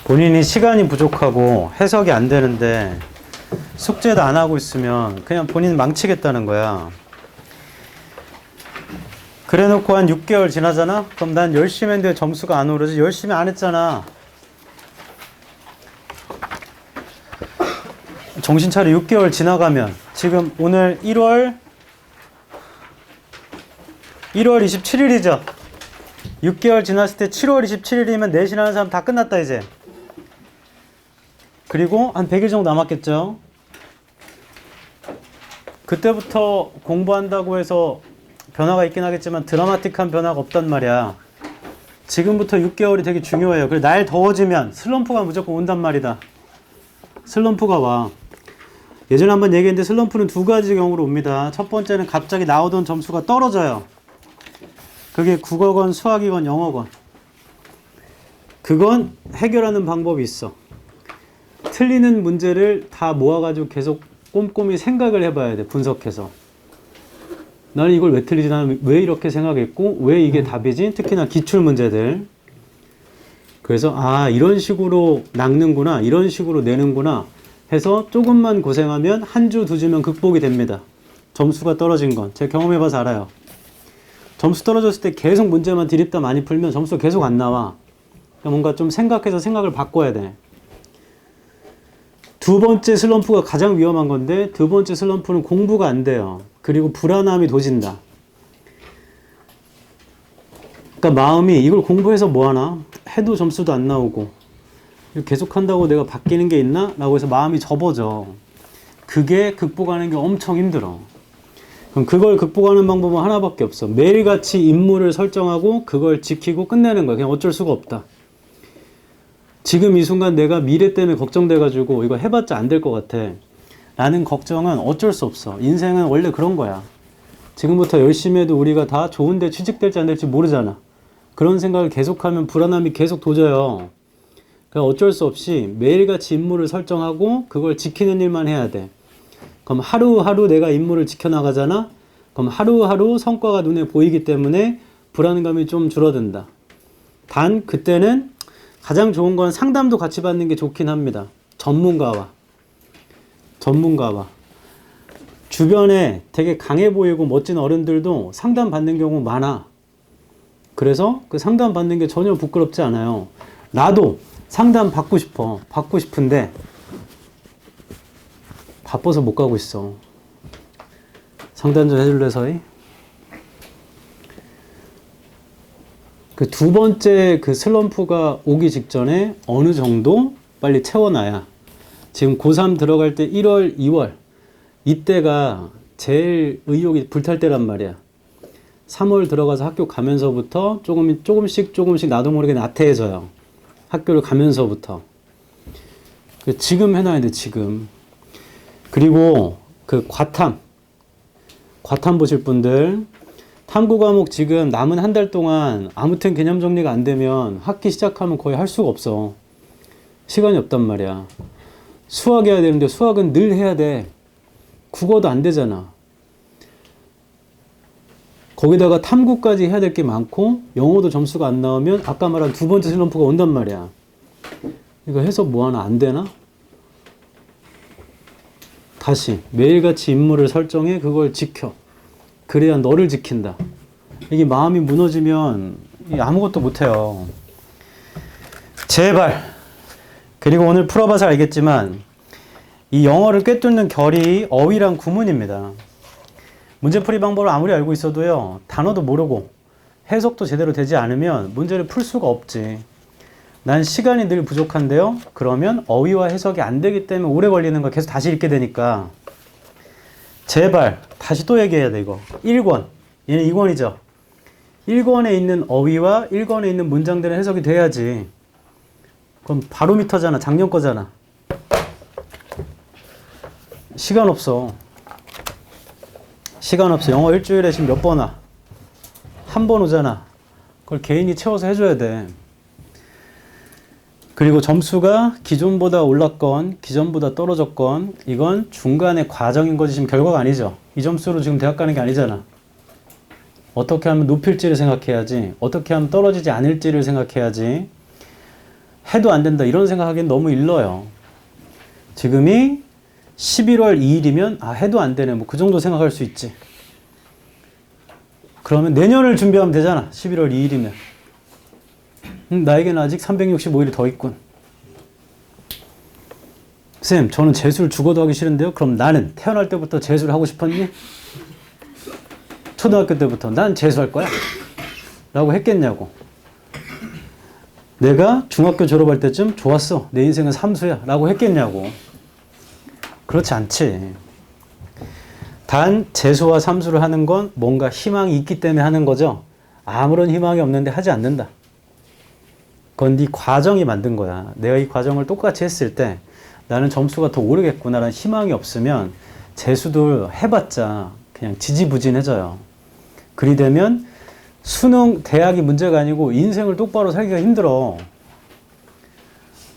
본인이 시간이 부족하고 해석이 안 되는데 숙제도 안 하고 있으면 그냥 본인 망치겠다는 거야. 그래 놓고 한 6개월 지나잖아? 그럼 난 열심히 했는데 점수가 안 오르지. 열심히 안 했잖아. 정신 차려. 6개월 지나가면 지금 오늘 1월 27일이죠. 6개월 지났을 때 7월 27일이면 내신하는 사람 다 끝났다 이제. 그리고 한 100일 정도 남았겠죠. 그때부터 공부한다고 해서 변화가 있긴 하겠지만 드라마틱한 변화가 없단 말이야. 지금부터 6개월이 되게 중요해요. 그리고 날 더워지면 슬럼프가 무조건 온단 말이다. 슬럼프가 와. 예전에 한번 얘기했는데 슬럼프는 두 가지 경우로 옵니다. 첫 번째는 갑자기 나오던 점수가 떨어져요. 그게 국어건, 수학이건, 영어건. 그건 해결하는 방법이 있어. 틀리는 문제를 다 모아가지고 계속 꼼꼼히 생각을 해봐야 돼. 분석해서. 나는 이걸 왜 틀리지? 나는 왜 이렇게 생각했고 왜 이게 답이지? 특히나 기출문제들. 그래서 이런 식으로 낚는구나, 이런 식으로 내는구나 해서 조금만 고생하면 한 주, 두 주면 극복이 됩니다. 점수가 떨어진 건 제가 경험해봐서 알아요. 점수 떨어졌을 때 계속 문제만 들이다 많이 풀면 점수가 계속 안 나와. 그러니까 뭔가 좀 생각해서 생각을 바꿔야 돼. 두 번째 슬럼프가 가장 위험한 건데 두 번째 슬럼프는 공부가 안 돼요. 그리고 불안함이 도진다. 그러니까 마음이 이걸 공부해서 뭐하나? 해도 점수도 안 나오고 계속 한다고 내가 바뀌는 게 있나? 라고 해서 마음이 접어져. 그게 극복하는 게 엄청 힘들어. 그럼 그걸 극복하는 방법은 하나밖에 없어. 매일같이 임무를 설정하고 그걸 지키고 끝내는 거야. 그냥 어쩔 수가 없다. 지금 이 순간 내가 미래 때문에 걱정돼가지고 이거 해봤자 안 될 것 같아 라는 걱정은 어쩔 수 없어. 인생은 원래 그런 거야. 지금부터 열심히 해도 우리가 다 좋은데 취직될지 안 될지 모르잖아. 그런 생각을 계속하면 불안함이 계속 도져요. 그러니까 어쩔 수 없이 매일같이 임무를 설정하고 그걸 지키는 일만 해야 돼. 그럼 하루하루 내가 임무를 지켜나가잖아? 그럼 하루하루 성과가 눈에 보이기 때문에 불안감이 좀 줄어든다. 단 그때는 가장 좋은 건 상담도 같이 받는 게 좋긴 합니다. 전문가와. 주변에 되게 강해 보이고 멋진 어른들도 상담 받는 경우 많아. 그래서 그 상담 받는 게 전혀 부끄럽지 않아요. 나도 상담 받고 싶은데 바빠서 못 가고 있어. 상담 좀 해줄래, 서희? 그 두 번째 그 슬럼프가 오기 직전에 어느 정도 빨리 채워놔야. 지금 고3 들어갈 때 1월, 2월 이때가 제일 의욕이 불탈 때란 말이야. 3월 들어가서 학교 가면서부터 조금씩 나도 모르게 나태해져요. 학교를 가면서부터. 지금 해놔야 돼, 지금. 그리고 그 과탐 보실 분들, 탐구 과목 지금 남은 한 달 동안 아무튼 개념 정리가 안 되면 학기 시작하면 거의 할 수가 없어. 시간이 없단 말이야. 수학 해야 되는데 수학은 늘 해야 돼. 국어도 안 되잖아. 거기다가 탐구까지 해야 될 게 많고 영어도 점수가 안 나오면 아까 말한 두 번째 슬럼프가 온단 말이야. 이거 해서 뭐하나 안 되나? 다시 매일같이 임무를 설정해 그걸 지켜. 그래야 너를 지킨다. 이게 마음이 무너지면 아무것도 못해요. 제발. 그리고 오늘 풀어봐서 알겠지만 이 영어를 꿰뚫는 결이 어휘랑 구문입니다. 문제풀이 방법을 아무리 알고 있어도요, 단어도 모르고 해석도 제대로 되지 않으면 문제를 풀 수가 없지. 난 시간이 늘 부족한데요. 그러면 어휘와 해석이 안 되기 때문에 오래 걸리는 거 계속 다시 읽게 되니까 제발 다시 또 얘기해야 돼. 이거 1권, 얘는 2권이죠. 1권에 있는 어휘와 1권에 있는 문장들의 해석이 돼야지. 그럼 바로미터잖아. 작년 거잖아. 시간 없어. 영어 일주일에 지금 몇 번 와? 한 번 오잖아. 그걸 개인이 채워서 해줘야 돼. 그리고 점수가 기존보다 올랐건 기존보다 떨어졌건 이건 중간의 과정인 거지 지금 결과가 아니죠. 이 점수로 지금 대학 가는 게 아니잖아. 어떻게 하면 높일지를 생각해야지. 어떻게 하면 떨어지지 않을지를 생각해야지. 해도 안 된다 이런 생각하기엔 너무 일러요. 지금이 11월 2일이면 해도 안 되네 뭐 그 정도 생각할 수 있지. 그러면 내년을 준비하면 되잖아. 11월 2일이면. 나에게는 아직 365일이 더 있군. 쌤, 저는 재수를 죽어도 하기 싫은데요. 그럼 나는 태어날 때부터 재수를 하고 싶었니? 초등학교 때부터 난 재수할 거야 라고 했겠냐고. 내가 중학교 졸업할 때쯤 좋았어 내 인생은 삼수야 라고 했겠냐고. 그렇지 않지. 단 재수와 삼수를 하는 건 뭔가 희망이 있기 때문에 하는 거죠. 아무런 희망이 없는데 하지 않는다. 그건 네 과정이 만든 거야. 내가 이 과정을 똑같이 했을 때 나는 점수가 더 오르겠구나라는 희망이 없으면 재수도 해봤자 그냥 지지부진해져요. 그리 되면 수능, 대학이 문제가 아니고 인생을 똑바로 살기가 힘들어.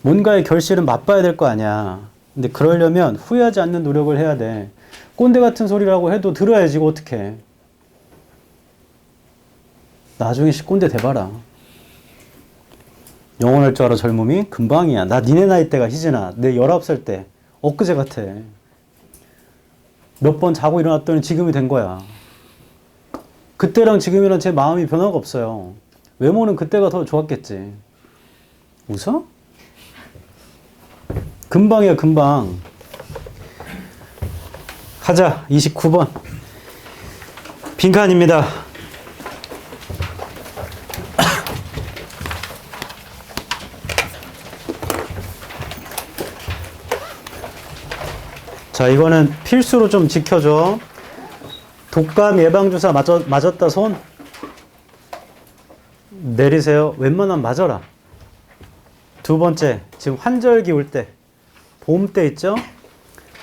뭔가의 결실은 맛봐야 될 거 아니야. 근데 그러려면 후회하지 않는 노력을 해야 돼. 꼰대 같은 소리라고 해도 들어야지 이거 어떡해. 나중에 꼰대 돼봐라. 영원할 줄 알아 젊음이? 금방이야. 나 니네 나이 때가 희진아. 내 19살 때 엊그제 같아. 몇 번 자고 일어났더니 지금이 된 거야. 그때랑 지금이랑 제 마음이 변화가 없어요. 외모는 그때가 더 좋았겠지. 웃어? 금방이야 금방. 가자. 29번 빈칸입니다. 자, 이거는 필수로 좀 지켜줘. 독감 예방주사 맞았다 손 내리세요. 웬만하면 맞아라. 두 번째, 지금 환절기 올 때, 봄 때 있죠?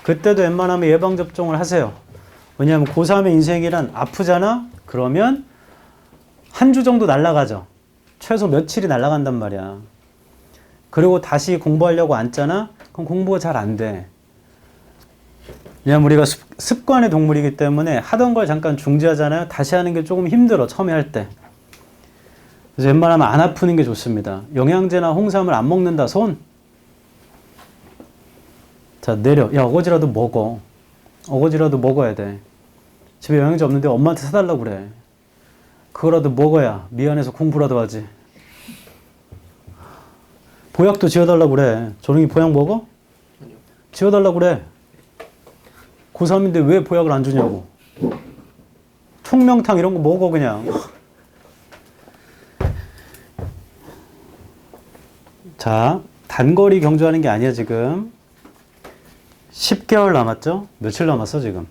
그때도 웬만하면 예방접종을 하세요. 왜냐하면 고3의 인생이란 아프잖아? 그러면 한 주 정도 날아가죠. 최소 며칠이 날아간단 말이야. 그리고 다시 공부하려고 앉잖아? 그럼 공부가 잘 안 돼. 왜냐면 우리가 습관의 동물이기 때문에 하던 걸 잠깐 중지하잖아요. 다시 하는 게 조금 힘들어. 처음에 할 때. 그래서 웬만하면 안 아프는 게 좋습니다. 영양제나 홍삼을 안 먹는다 손. 자, 내려. 야, 어거지라도 먹어. 어거지라도 먹어야 돼. 집에 영양제 없는데 엄마한테 사달라고 그래. 그거라도 먹어야 미안해서 공부라도 하지. 보약도 지어달라고 그래. 조롱이 보약 먹어? 아니요. 지어달라고 그래. 고3인데 왜 보약을 안 주냐고. 총명탕 이런 거 먹어 그냥. 자, 단거리 경주하는 게 아니야 지금. 10개월 남았죠? 며칠 남았어 지금?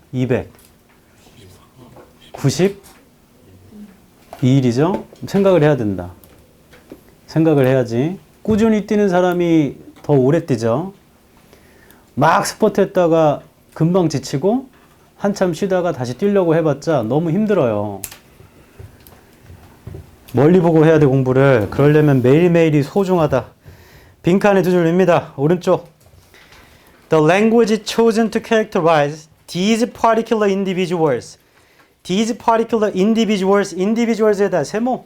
292일이죠? 생각을 해야 된다. 생각을 해야지. 꾸준히 뛰는 사람이 더 오래 뛰죠. 막 스포트 했다가 금방 지치고 한참 쉬다가 다시 뛰려고 해봤자 너무 힘들어요. 멀리 보고 해야 돼 공부를. 그러려면 매일매일이 소중하다. 빈칸에 두 줄입니다. 오른쪽. The language chosen to characterize these particular individuals. These particular individuals. individuals에다 세모.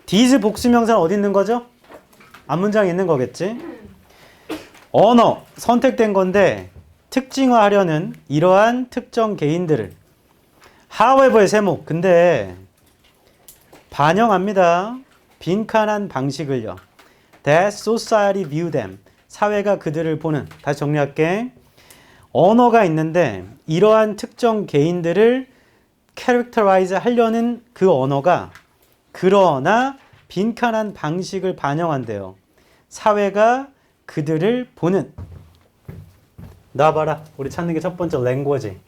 these 복수명사는 어디 있는 거죠? 앞문장에 있는 거겠지? 언어. 선택된 건데 특징화하려는 이러한 특정 개인들을 however의 세모. 근데 반영합니다. 빈칸한 방식을요. That society view them. 사회가 그들을 보는. 다시 정리할게. 언어가 있는데 이러한 특정 개인들을 characterize 하려는 그 언어가 그러나 빈칸한 방식을 반영한대요. 사회가 그들을 보는. 나와봐라. 우리 찾는 게 첫 번째 language.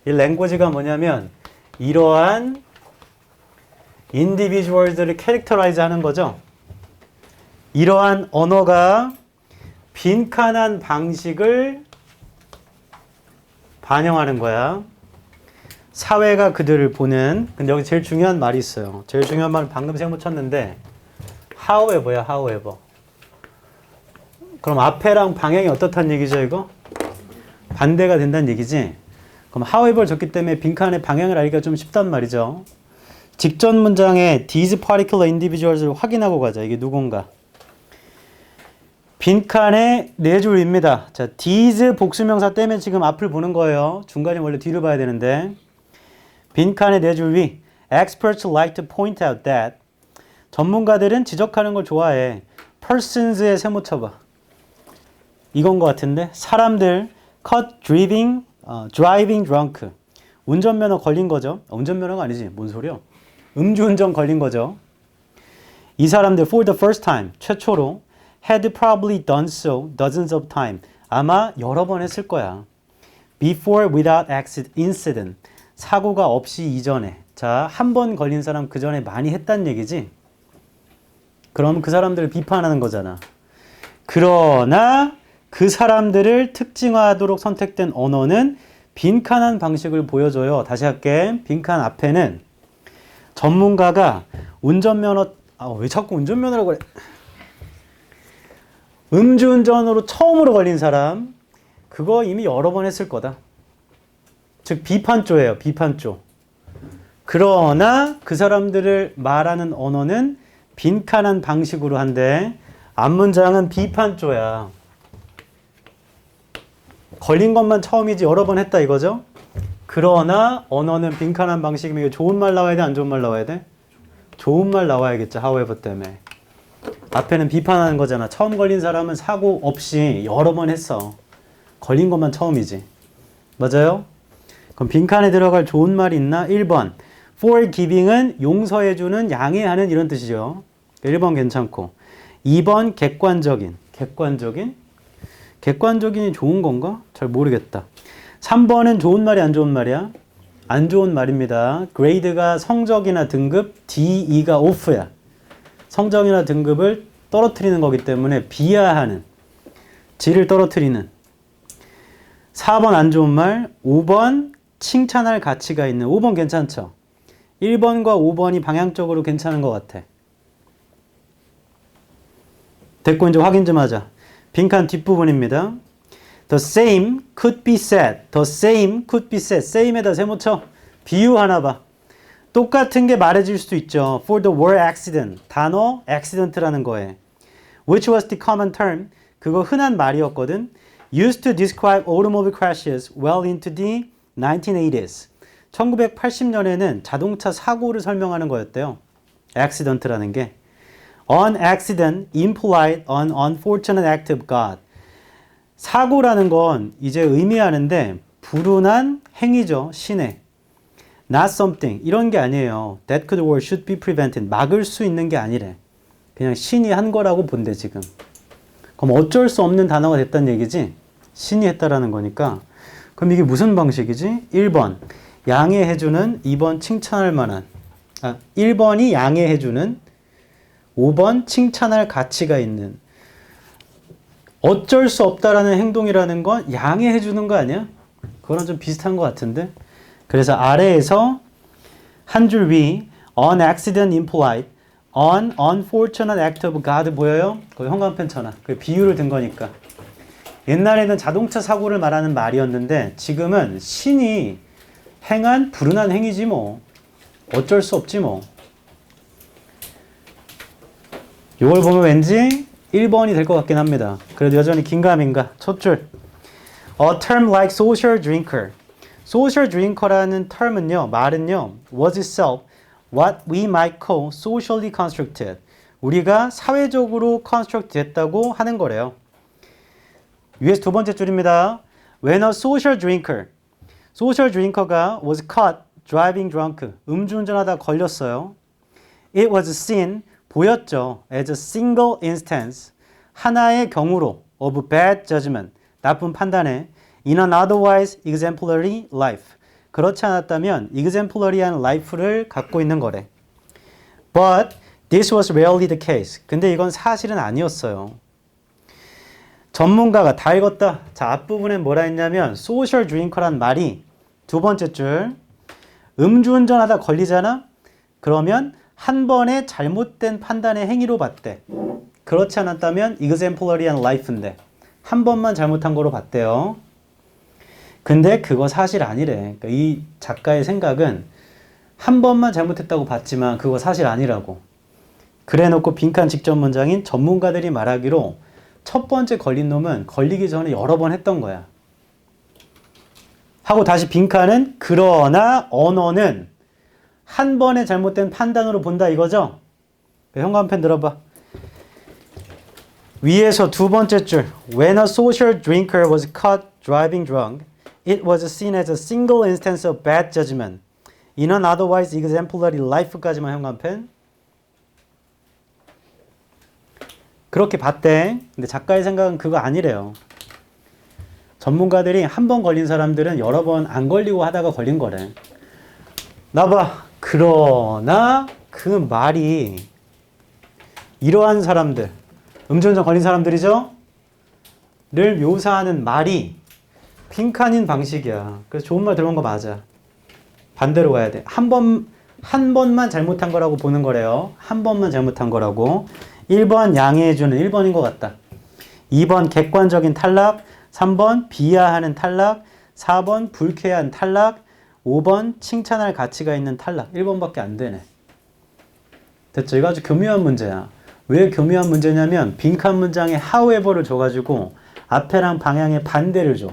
이 language가 뭐냐면 이러한 individual들을 characterize 하는 거죠. 이러한 언어가 빈칸한 방식을 반영하는 거야. 사회가 그들을 보는. 근데 여기 제일 중요한 말이 있어요. 제일 중요한 말은 방금 생못 쳤는데 however야. however. 그럼 앞에랑 방향이 어떻다는 얘기죠 이거? 반대가 된다는 얘기지. 그럼 however 줬기 때문에 빈칸의 방향을 알기가 좀 쉽단 말이죠. 직전 문장에 these particular individuals를 확인하고 가자. 이게 누군가. 빈칸의 네 줄입니다. 자, these 복수명사 때문에 지금 앞을 보는 거예요. 중간에 원래 뒤를 봐야 되는데. 빈칸의 네 줄 위. Experts like to point out that. 전문가들은 지적하는 걸 좋아해. persons의 세모 쳐봐. 이건 것 같은데. 사람들 caught driving drunk. 운전면허 걸린 거죠. 운전면허가 아니지. 뭔 소리야. 음주운전 걸린 거죠. 이 사람들 for the first time. 최초로 had probably done so dozens of time. 아마 여러 번 했을 거야. Before without incident. 사고가 없이 이전에. 자, 한 번 걸린 사람 그 전에 많이 했단 얘기지. 그럼 그 사람들을 비판하는 거잖아. 그러나 그 사람들을 특징화하도록 선택된 언어는 빈칸한 방식을 보여줘요. 다시 할게. 빈칸 앞에는 전문가가 운전면허 왜 자꾸 운전면허라고 그래. 음주운전으로 처음으로 걸린 사람 그거 이미 여러 번 했을 거다. 즉 비판조예요. 비판조. 그러나 그 사람들을 말하는 언어는 빈칸한 방식으로 한데 앞문장은 비판조야. 걸린 것만 처음이지 여러 번 했다 이거죠. 그러나 언어는 빈칸한 방식이면 좋은 말 나와야 돼? 안 좋은 말 나와야 돼? 좋은 말 나와야겠죠. however 때문에. 앞에는 비판하는 거잖아. 처음 걸린 사람은 사고 없이 여러 번 했어. 걸린 것만 처음이지. 맞아요? 그럼 빈칸에 들어갈 좋은 말이 있나? 1번. forgiving은 용서해주는, 양해하는 이런 뜻이죠. 1번 괜찮고. 2번 객관적인. 객관적인이 좋은 건가? 잘 모르겠다. 3번은 좋은 말이 안 좋은 말이야? 안 좋은 말입니다. grade가 성적이나 등급, DE가 off야. 성적이나 등급을 떨어뜨리는 거기 때문에 비하하는, 질을 떨어뜨리는. 4번 안 좋은 말, 5번 칭찬할 가치가 있는. 5번 괜찮죠? 1번과 5번이 방향적으로 괜찮은 것 같아. 됐고 이제 확인 좀 하자. 빈칸 뒷부분입니다. The same could be said. The same could be said. same에다 세모 쳐. 비유하나 봐. 똑같은 게 말해질 수도 있죠. For the word accident. 단어 accident라는 거에. Which was the common term. 그거 흔한 말이었거든. Used to describe automobile crashes well into the 1980s. 1980년에는 자동차 사고를 설명하는 거였대요. accident라는 게. An accident implied an unfortunate act of God. 사고라는 건 이제 의미하는데 불운한 행위죠. 신의. Not something. 이런 게 아니에요. That could or should be prevented. 막을 수 있는 게 아니래. 그냥 신이 한 거라고 본대 지금. 그럼 어쩔 수 없는 단어가 됐다는 얘기지. 신이 했다라는 거니까. 그럼 이게 무슨 방식이지? 1번 양해해주는, 2번 칭찬할 만한. 1번이 양해해주는, 5번 칭찬할 가치가 있는. 어쩔 수 없다라는 행동이라는 건 양해해주는 거 아니야? 그거랑 좀 비슷한 것 같은데. 그래서 아래에서 한 줄 위 an accident implied an unfortunate act of God 보여요? 거기 형광펜 쳐놔. 그 비유를 든 거니까. 옛날에는 자동차 사고를 말하는 말이었는데 지금은 신이 행한 불운한 행위지 뭐. 어쩔 수 없지 뭐. 이걸 보면 왠지 1번이 될 것 같긴 합니다. 그래도 여전히 긴가민가. 첫 줄. A term like social drinker. social drinker라는 term은요, 말은요, was itself what we might call socially constructed. 우리가 사회적으로 construct 됐다고 하는 거래요. 위에서 두 번째 줄입니다. When a social drinker가 was caught driving drunk. 음주운전하다 걸렸어요. It was seen, 보였죠. as a single instance, 하나의 경우로 of bad judgment, 나쁜 판단에 in an otherwise exemplary life. 그렇지 않았다면 exemplary한 life를 갖고 있는 거래. But this was rarely the case. 근데 이건 사실은 아니었어요. 전문가가 다 읽었다. 자, 앞부분엔 뭐라 했냐면 social drinker란 말이 두 번째 줄 음주운전하다 걸리잖아? 그러면 한 번의 잘못된 판단의 행위로 봤대. 그렇지 않았다면 exemplary한 life인데 한 번만 잘못한 거로 봤대요. 근데 그거 사실 아니래. 그러니까 이 작가의 생각은 한 번만 잘못했다고 봤지만 그거 사실 아니라고. 그래 놓고 빈칸 직전 문장인 전문가들이 말하기로 첫 번째 걸린 놈은 걸리기 전에 여러 번 했던 거야. 하고 다시 빈칸은 그러나 언어는 한 번의 잘못된 판단으로 본다 이거죠? 현관펜 들어봐. 위에서 두 번째 줄 When a social drinker was caught driving drunk, it was seen as a single instance of bad judgment. In an otherwise exemplary life까지만 현관펜. 그렇게 봤대. 근데 작가의 생각은 그거 아니래요. 전문가들이 한 번 걸린 사람들은 여러 번 안 걸리고 하다가 걸린 거래. 나봐. 그러나 그 말이 이러한 사람들, 음주운전 걸린 사람들이죠? 를 묘사하는 말이 빈칸인 방식이야. 그래서 좋은 말 들어온 거 맞아. 반대로 가야 돼. 한 번만 잘못한 거라고 보는 거래요. 한 번만 잘못한 거라고. 1번 양해해주는 1번인 것 같다. 2번 객관적인 탈락, 3번 비하하는 탈락, 4번 불쾌한 탈락, 5번 칭찬할 가치가 있는 탈락. 1번밖에 안 되네. 됐죠? 이거 아주 교묘한 문제야. 왜 교묘한 문제냐면 빈칸 문장에 however를 줘가지고 앞에랑 방향의 반대를 줘.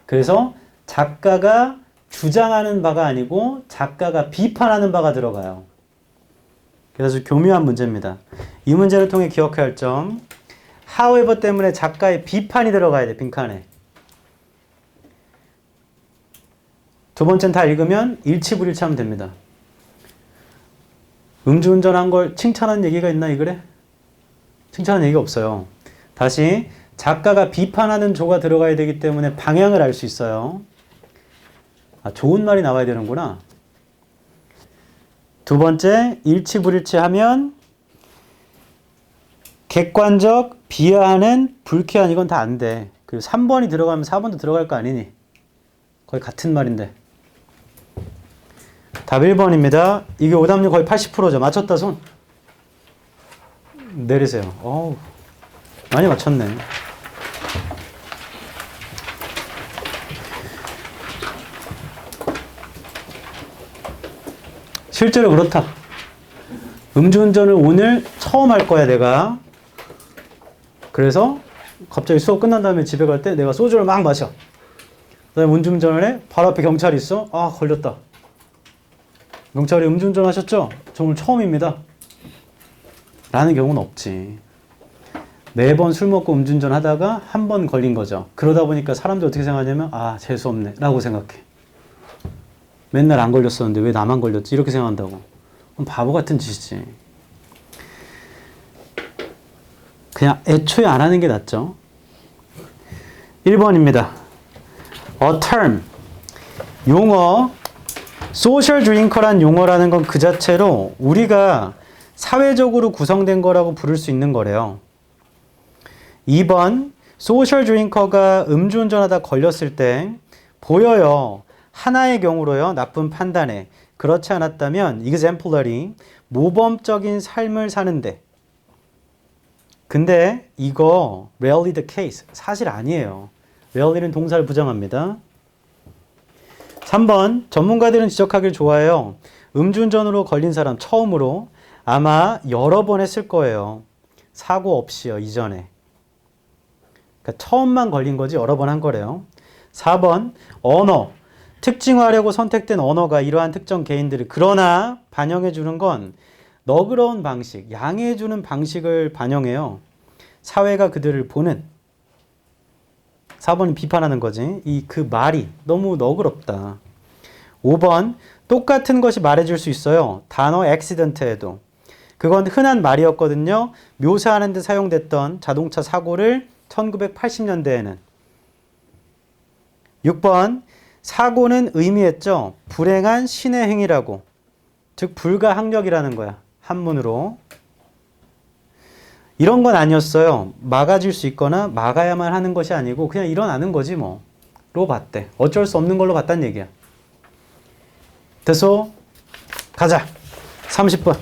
그래서 작가가 주장하는 바가 아니고 작가가 비판하는 바가 들어가요. 그래서 교묘한 문제입니다. 이 문제를 통해 기억해야 할 점, however 때문에 작가의 비판이 들어가야 돼, 빈칸에. 두 번째는 다 읽으면 일치불일치하면 됩니다. 음주운전한 걸 칭찬한 얘기가 있나 이 글에? 칭찬한 얘기가 없어요. 다시 작가가 비판하는 조가 들어가야 되기 때문에 방향을 알 수 있어요. 아, 좋은 말이 나와야 되는구나. 두 번째, 일치불일치하면 객관적, 비하하는, 불쾌한 이건 다 안 돼. 그리고 3번이 들어가면 4번도 들어갈 거 아니니? 거의 같은 말인데. 답 1번입니다. 이게 오답률 거의 80%죠. 맞췄다 손. 내리세요. 어우, 많이 맞췄네. 실제로 그렇다. 음주운전을 오늘 처음 할 거야 내가. 그래서 갑자기 수업 끝난 다음에 집에 갈 때 내가 소주를 막 마셔. 그다음에 음주운전을 해. 바로 앞에 경찰이 있어. 아, 걸렸다. 경찰이 음주운전 하셨죠? 저 오늘 처음입니다. 라는 경우는 없지. 매번 술 먹고 음주운전 하다가 한 번 걸린 거죠. 그러다 보니까 사람들이 어떻게 생각하냐면 아, 재수없네 라고 생각해. 맨날 안 걸렸었는데 왜 나만 걸렸지? 이렇게 생각한다고. 그럼 바보 같은 짓이지. 그냥 애초에 안 하는 게 낫죠. 1번입니다. A term. 용어. social drinker란 용어라는 건 그 자체로 우리가 사회적으로 구성된 거라고 부를 수 있는 거래요. 2번. social drinker가 음주운전하다 걸렸을 때 보여요. 하나의 경우로요. 나쁜 판단에. 그렇지 않았다면 exemplary. 모범적인 삶을 사는데. 근데 이거 rarely the case. 사실 아니에요. rarely는 동사를 부정합니다. 3번. 전문가들은 지적하길 좋아해요. 음주운전으로 걸린 사람 처음으로 아마 여러 번 했을 거예요. 사고 없이요. 이전에. 그러니까 처음만 걸린 거지 여러 번 한 거래요. 4번. 언어. 특징화하려고 선택된 언어가 이러한 특정 개인들을 그러나 반영해 주는 건 너그러운 방식, 양해해 주는 방식을 반영해요. 사회가 그들을 보는. 4번이 비판하는 거지. 그 말이 너무 너그럽다. 5번. 똑같은 것이 말해줄 수 있어요. 단어 accident에도. 그건 흔한 말이었거든요. 묘사하는 데 사용됐던 자동차 사고를 1980년대에는. 6번. 사고는 의미했죠. 불행한 신의 행위라고. 즉 불가항력이라는 거야. 한문으로. 이런 건 아니었어요. 막아질 수 있거나 막아야만 하는 것이 아니고 그냥 일어나는 거지 뭐. 로 봤대. 어쩔 수 없는 걸로 봤다는 얘기야. 됐어? 가자. 30번.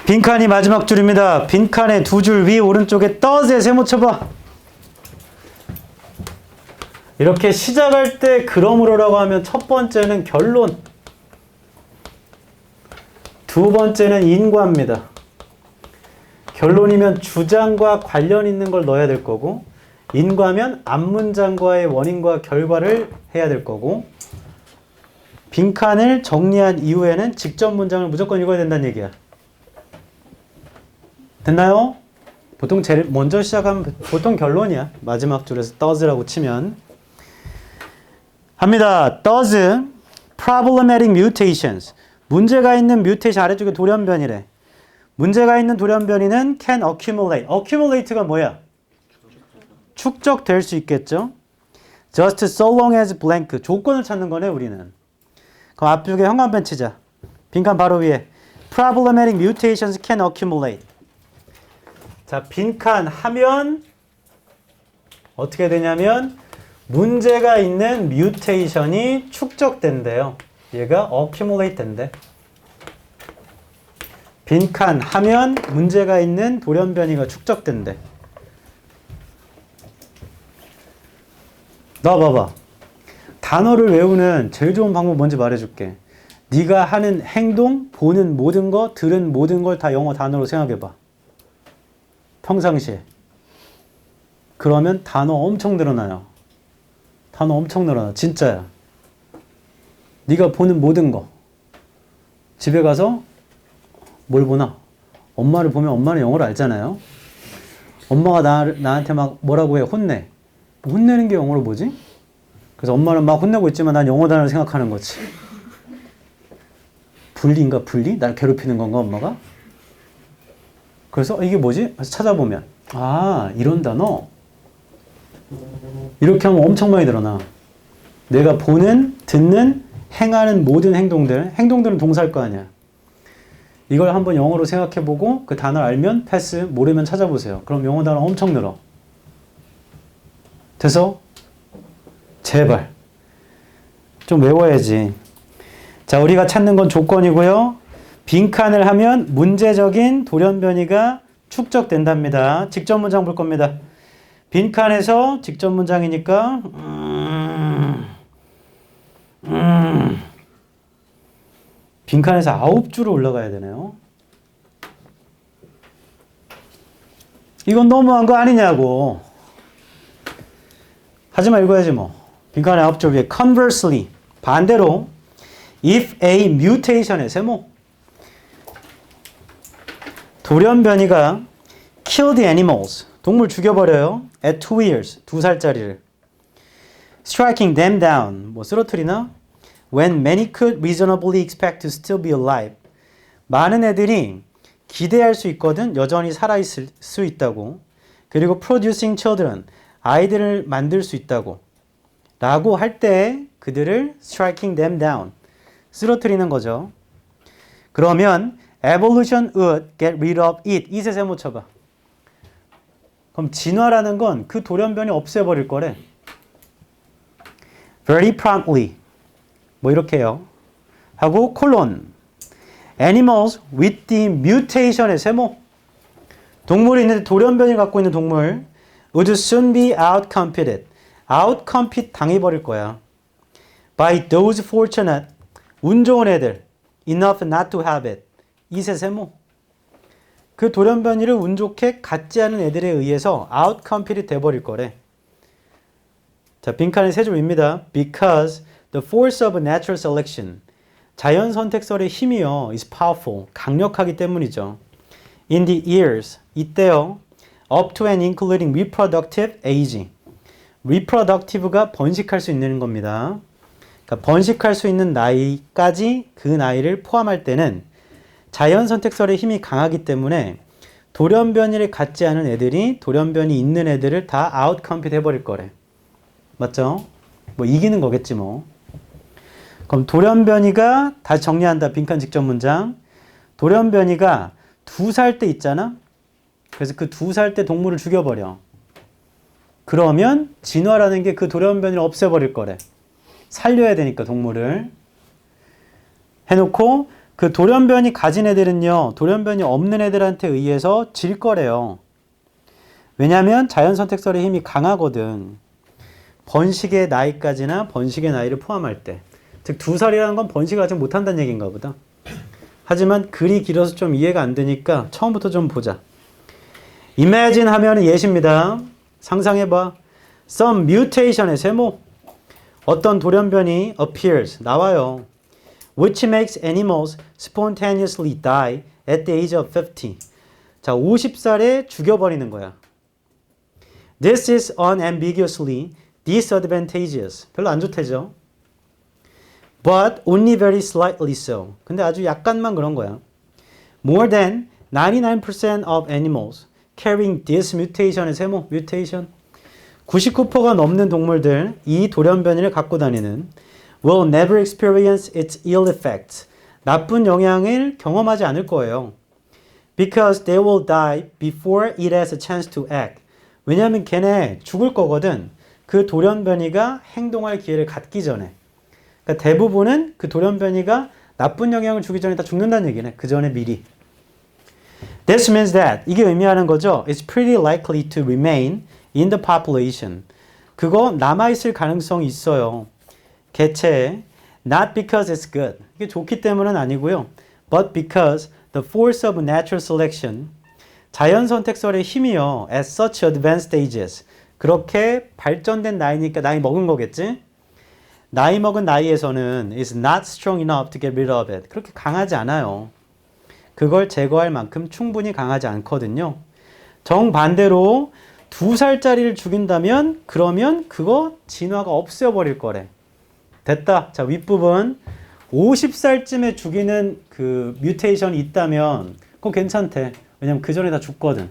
빈칸이 마지막 줄입니다. 빈칸의 두 줄 위 오른쪽에 does에 세모 쳐봐. 이렇게 시작할 때 그러므로라고 하면 첫 번째는 결론. 두 번째는 인과입니다. 결론이면 주장과 관련 있는 걸 넣어야 될 거고, 인과면 앞문장과의 원인과 결과를 해야 될 거고, 빈칸을 정리한 이후에는 직접 문장을 무조건 읽어야 된다는 얘기야. 됐나요? 보통 제일 먼저 시작하면 보통 결론이야. 마지막 줄에서 does라고 치면. 합니다. does problematic mutations. 문제가 있는 mutation 아래쪽에 돌연변이래. 문제가 있는 돌연변이는 can accumulate. accumulate가 뭐야? 축적될 수 있겠죠. just so long as blank. 조건을 찾는 거네 우리는. 그럼 앞쪽에 형광펜 치자. 빈칸 바로 위에 problematic mutations can accumulate. 자, 빈칸 하면 어떻게 되냐면 문제가 있는 뮤테이션이 축적된대요. 얘가 accumulate 된대. 빈칸 하면 문제가 있는 돌연변이가 축적된대. 너 봐봐. 단어를 외우는 제일 좋은 방법 뭔지 말해줄게. 네가 하는 행동, 보는 모든 거, 들은 모든 걸 다 영어 단어로 생각해봐. 평상시에. 그러면 단어 엄청 늘어나요. 단어 엄청 늘어나. 진짜야. 네가 보는 모든 거. 집에 가서 뭘 보나? 엄마를 보면 엄마는 영어를 알잖아요. 엄마가 나한테 막 뭐라고 해. 혼내. 혼내는 게 영어로 뭐지? 그래서 엄마는 막 혼내고 있지만 난 영어 단어를 생각하는 거지. 분리인가? 분리? 날 괴롭히는 건가 엄마가? 그래서 이게 뭐지? 그래서 찾아보면 아 이런 단어 이렇게 하면 엄청 많이 늘어나. 내가 보는, 듣는, 행하는 모든 행동들은 동사일 거 아니야. 이걸 한번 영어로 생각해보고 그 단어를 알면 패스, 모르면 찾아보세요. 그럼 영어 단어 엄청 늘어. 돼서 제발 좀 외워야지. 자, 우리가 찾는 건 조건이고요. 빈칸을 하면 문제적인 돌연변이가 축적된답니다. 직접 문장 볼 겁니다. 빈칸에서 직접 문장이니까 빈칸에서 9줄을 올라가야 되네요. 이건 너무한 거 아니냐고. 하지만 읽어야지 뭐. 빈칸에 9줄 위에 conversely 반대로 if a mutation의 세모 돌연변이가 kill the animals 동물 죽여버려요. at 2 years 2살짜리를 striking them down 뭐 쓰러뜨리나 when many could reasonably expect to still be alive 많은 애들이 기대할 수 있거든. 여전히 살아있을 수 있다고. 그리고 producing children 아이들을 만들 수 있다고 라고 할 때 그들을 striking them down 쓰러뜨리는 거죠. 그러면 evolution would get rid of it 이세 세모 쳐봐. 그럼 진화라는 건 그 돌연변이 없애버릴 거래. very promptly 뭐 이렇게 해요. 하고 콜론 animals with the mutation의 세모 동물이 있는데 돌연변이 갖고 있는 동물 would soon be outcompeted outcompete 당해버릴 거야. by those fortunate 운 좋은 애들 enough not to have it 이세 세모 그 돌연변이를 운 좋게 갖지 않은 애들에 의해서 outcompete 돼버릴 거래. 자, 빈칸의 세 줄입니다. because the force of natural selection 자연 선택설의 힘이요 is powerful 강력하기 때문이죠. in the years 이때요 up to and including reproductive age reproductive가 번식할 수 있는 겁니다. 그러니까 번식할 수 있는 나이까지 그 나이를 포함할 때는 자연 선택설의 힘이 강하기 때문에 돌연변이를 갖지 않은 애들이 돌연변이 있는 애들을 다 outcompete 해버릴 거래. 맞죠? 뭐 이기는 거겠지 뭐. 그럼 돌연변이가 다시 정리한다. 빈칸 직접 문장. 돌연변이가 2살 때 있잖아. 그래서 그 2살 때 동물을 죽여버려. 그러면 진화라는 게 그 돌연변이를 없애버릴 거래. 살려야 되니까 동물을. 해놓고 그 돌연변이 가진 애들은요. 돌연변이 없는 애들한테 의해서 질 거래요. 왜냐하면 자연선택설의 힘이 강하거든. 번식의 나이까지나 번식의 나이를 포함할 때. 즉 2살이라는 건 번식을 아직 못한다는 얘기인가 보다. 하지만 글이 길어서 좀 이해가 안 되니까 처음부터 좀 보자. Imagine 하면은 예시입니다. 상상해봐. Some mutation의 세모. 어떤 돌연변이 appears, 나와요. Which makes animals spontaneously die at the age of 50. 자, 50살에 죽여버리는 거야. This is unambiguously disadvantageous. 별로 안 좋대죠. But only very slightly so. 근데 아주 약간만 그런 거야. More than 99% of animals carrying this mutation의 세모, mutation. 99%가 넘는 동물들, 이 돌연변이를 갖고 다니는 will never experience its ill effects. 나쁜 영향을 경험하지 않을 거예요. Because they will die before it has a chance to act. 왜냐하면 걔네 죽을 거거든. 그 돌연변이가 행동할 기회를 갖기 전에. 그러니까 대부분은 그 돌연변이가 나쁜 영향을 주기 전에 다 죽는다는 얘기네. 그 전에 미리. This means that 이게 의미하는 거죠. It's pretty likely to remain in the population. 그거 남아있을 가능성이 있어요. 개체에. Not because it's good. 이게 좋기 때문은 아니고요. But because the force of natural selection. 자연 선택설의 힘이요. At such advanced stages. 그렇게 발전된 나이니까 나이 먹은 거겠지? 나이 먹은 나이에서는 is not strong enough to get rid of it. 그렇게 강하지 않아요. 그걸 제거할 만큼 충분히 강하지 않거든요. 정반대로 2살짜리를 죽인다면 그러면 그거 진화가 없애버릴 거래. 됐다. 자, 윗부분 50살쯤에 죽이는 그 뮤테이션이 있다면 그거 괜찮대. 왜냐면 그 전에 다 죽거든.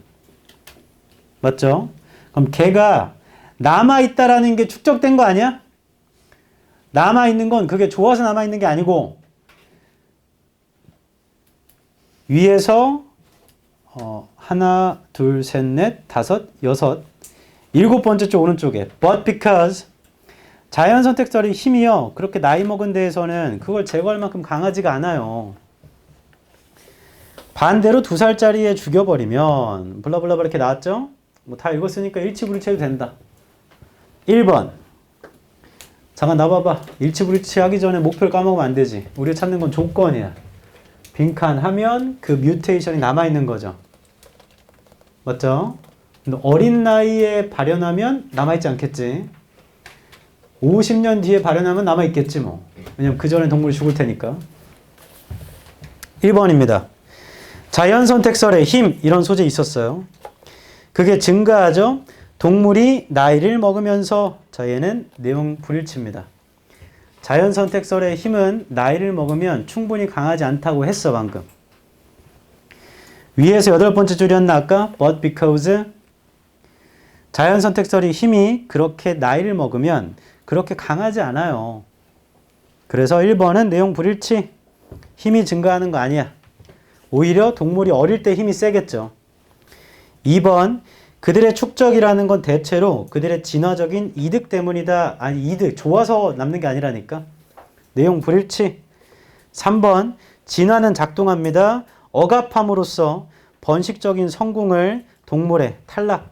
맞죠? 그럼 걔가 남아있다라는 게 축적된 거 아니야? 남아있는 건 그게 좋아서 남아있는 게 아니고 위에서 하나, 둘, 셋, 넷, 다섯, 여섯, 일곱 번째 쪽 오른쪽에 but because 자연 선택설의 힘이요. 그렇게 나이 먹은 데에서는 그걸 제거할 만큼 강하지가 않아요. 반대로 2살짜리에 죽여버리면 블라블라블 이렇게 나왔죠? 뭐 다 읽었으니까 일치불일치 해도 된다. 1번. 잠깐 나봐봐. 일치불일치 하기 전에 목표를 까먹으면 안 되지. 우리가 찾는 건 조건이야. 빈칸 하면 그 뮤테이션이 남아있는 거죠. 맞죠? 근데 어린 나이에 발현하면 남아있지 않겠지. 50년 뒤에 발현하면 남아있겠지 뭐. 왜냐면 그 전에 동물이 죽을 테니까. 1번입니다. 자연선택설의 힘 이런 소재 있었어요. 그게 증가하죠. 동물이 나이를 먹으면서 자 얘는 내용 불일치입니다. 자연선택설의 힘은 나이를 먹으면 충분히 강하지 않다고 했어 방금. 위에서 8번째 줄이었나 아까? But because 자연선택설의 힘이 그렇게 나이를 먹으면 그렇게 강하지 않아요. 그래서 1번은 내용 불일치. 힘이 증가하는 거 아니야. 오히려 동물이 어릴 때 힘이 세겠죠. 2번 그들의 축적이라는 건 대체로 그들의 진화적인 이득 때문이다. 아니 이득 좋아서 남는 게 아니라니까. 내용 불일치. 3번 진화는 작동합니다. 억압함으로써 번식적인 성공을 동물에 탈락.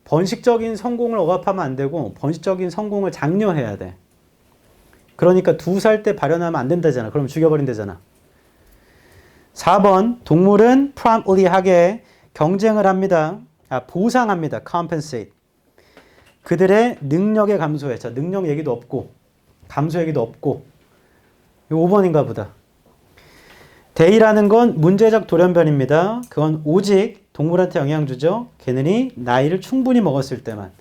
번식적인 성공을 억압하면 안 되고 번식적인 성공을 장려해야 돼. 그러니까 2살 때 발현하면 안 된다잖아. 그럼 죽여버린다잖아. 4번 동물은 promptly하게 경쟁을 합니다. 보상합니다. compensate. 그들의 능력의 감소에. 자, 능력 얘기도 없고 감소 얘기도 없고. 이거 5번인가 보다. 대의라는 건 문제적 돌연변입니다. 그건 오직 동물한테 영향 주죠. 걔네들이 나이를 충분히 먹었을 때만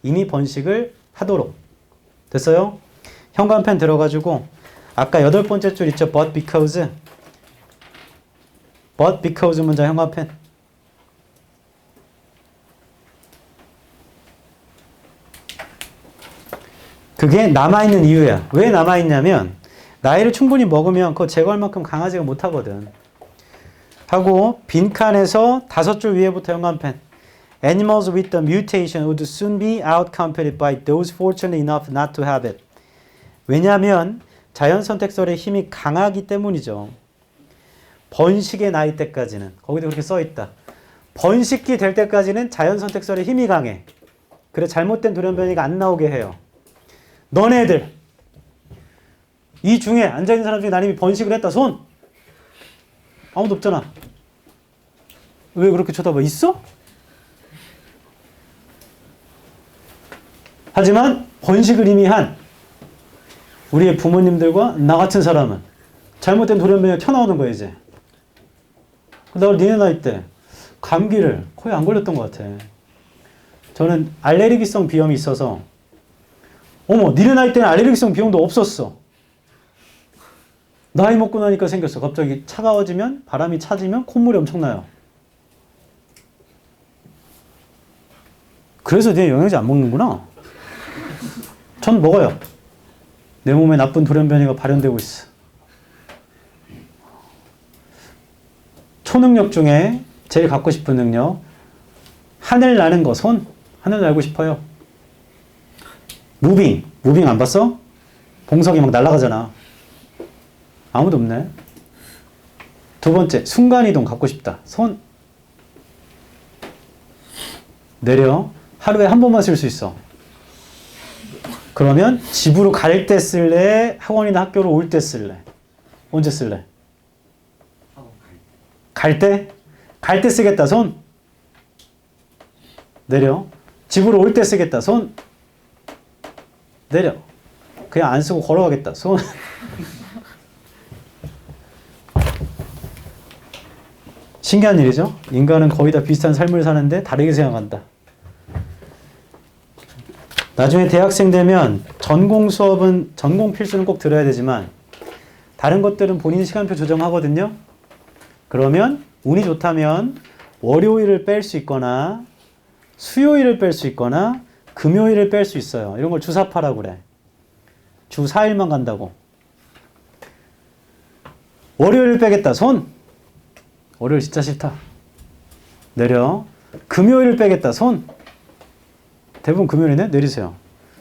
이미 번식을 하도록. 됐어요? 현관펜 들어가지고 아까 8번째 줄 있죠. but because. but because 문장 현관펜. 그게 남아있는 이유야. 왜 남아있냐면 나이를 충분히 먹으면 그거 제거할 만큼 강하지가 못하거든. 하고 빈칸에서 5줄 위에부터 현관펜. Animals with the mutation would soon be outcompeted by those fortunate enough not to have it. 왜냐하면 자연선택설의 힘이 강하기 때문이죠. 번식의 나이 때까지는. 거기도 그렇게 써있다. 번식기 될 때까지는 자연선택설의 힘이 강해. 그래 잘못된 돌연변이가 안 나오게 해요. 너네들 이 중에 앉아있는 사람 중에 나님이 번식을 했다. 손! 아무도 없잖아. 왜 그렇게 쳐다봐? 있어? 하지만 번식을 이미 한 우리의 부모님들과 나 같은 사람은 잘못된 돌연변이가 튀어나오는 거야 이제. 나 니네 나이 때 감기를 거의 안 걸렸던 것 같아. 저는 알레르기성 비염이 있어서 어머 니네 나이 때는 알레르기성 비염도 없었어. 나이 먹고 나니까 생겼어. 갑자기 차가워지면 바람이 차지면 콧물이 엄청나요. 그래서 니네 영양제 안 먹는구나. 전 먹어요. 내 몸에 나쁜 돌연변이가 발현되고 있어. 초능력 중에 제일 갖고 싶은 능력. 하늘 나는 거, 손. 하늘 날고 싶어요. 무빙. 무빙 안 봤어? 봉석이 막 날아가잖아. 아무도 없네. 두 번째, 순간이동 갖고 싶다. 손. 내려. 하루에 한 번만 쓸 수 있어. 그러면 집으로 갈 때 쓸래? 학원이나 학교로 올 때 쓸래? 언제 쓸래? 갈 때? 갈 때 쓰겠다. 손. 내려. 집으로 올 때 쓰겠다. 손. 내려. 그냥 안 쓰고 걸어가겠다. 손. 신기한 일이죠? 인간은 거의 다 비슷한 삶을 사는데 다르게 생각한다. 나중에 대학생 되면 전공 수업은, 전공 필수는 꼭 들어야 되지만 다른 것들은 본인 시간표 조정하거든요. 그러면 운이 좋다면 월요일을 뺄 수 있거나 수요일을 뺄 수 있거나 금요일을 뺄 수 있어요. 이런 걸 주사파라고 그래. 주 4일만 간다고. 월요일을 빼겠다. 손. 월요일 진짜 싫다. 내려. 금요일을 빼겠다. 손. 대부분 금요일이네? 내리세요.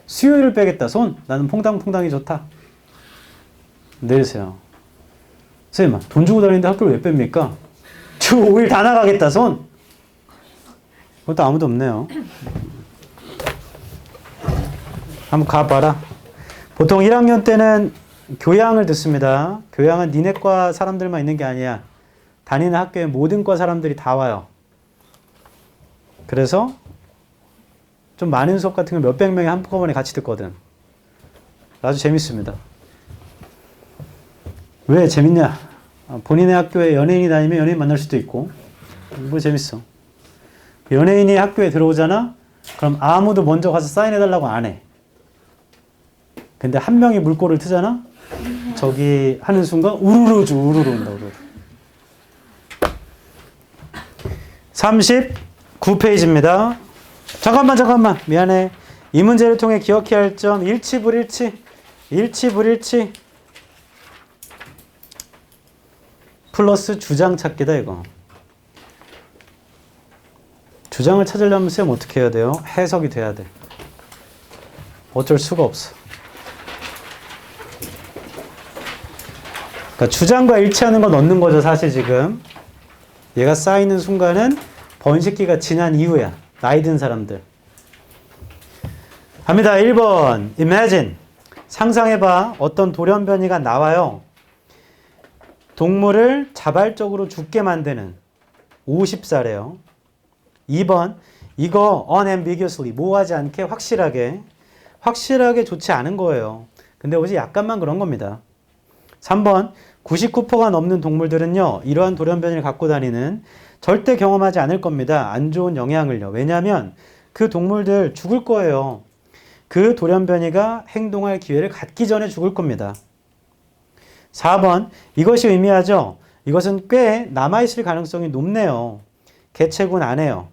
수요일을 빼겠다. 손. 나는 퐁당퐁당이 좋다. 내리세요. 선생님, 돈 주고 다니는데 학교를 왜 뺍니까? 주 5일 다 나가겠다. 손. 그것도 아무도 없네요. 한번 가봐라. 보통 1학년 때는 교양을 듣습니다. 교양은 니네과 사람들만 있는 게 아니야. 다니는 학교의 모든 과 사람들이 다 와요. 그래서 좀 많은 수업 같은 걸 몇백 명이 한꺼번에 같이 듣거든. 아주 재밌습니다. 왜 재밌냐? 본인의 학교에 연예인이 다니면 연예인 만날 수도 있고, 뭐 재밌어. 연예인이 학교에 들어오잖아? 그럼 아무도 먼저 가서 사인해달라고 안 해. 근데 한 명이 물꼬를 트잖아? 저기 하는 순간 우르르 온다, 우르르. 39페이지입니다. 잠깐만. 미안해. 이 문제를 통해 기억해야 할 점, 일치불일치. 플러스 주장 찾기다, 이거. 주장을 찾으려면 쌤 어떻게 해야 돼요? 해석이 돼야 돼. 어쩔 수가 없어. 그러니까 주장과 일치하는 건 넣는 거죠, 사실 지금. 얘가 쌓이는 순간은 번식기가 지난 이후야. 나이 든 사람들. 갑니다. 1번. Imagine. 상상해봐. 어떤 돌연변이가 나와요. 동물을 자발적으로 죽게 만드는 50살이에요. 2번. 이거 unambiguously. 모호하지 않게 확실하게 좋지 않은 거예요. 근데 오직 약간만 그런 겁니다. 3번. 99%가 넘는 동물들은요. 이러한 돌연변이를 갖고 다니는 절대 경험하지 않을 겁니다. 안 좋은 영향을요. 왜냐하면 그 동물들 죽을 거예요. 그 돌연변이가 행동할 기회를 갖기 전에 죽을 겁니다. 4번. 이것이 의미하죠. 이것은 꽤 남아있을 가능성이 높네요. 개체군 안 해요.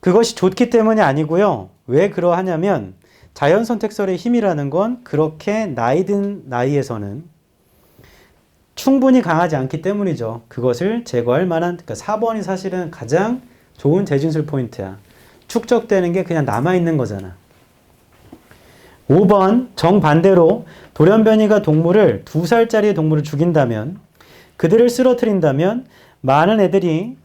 그것이 좋기 때문이 아니고요. 왜 그러하냐면 자연선택설의 힘이라는 건 그렇게 나이든 나이에서는 충분히 강하지 않기 때문이죠. 그것을 제거할 만한, 그러니까 4번이 사실은 가장 좋은 재진술 포인트야. 축적되는 게 그냥 남아있는 거잖아. 5번 정반대로 돌연변이가 동물을 2살짜리 동물을 죽인다면, 그들을 쓰러뜨린다면 많은 애들이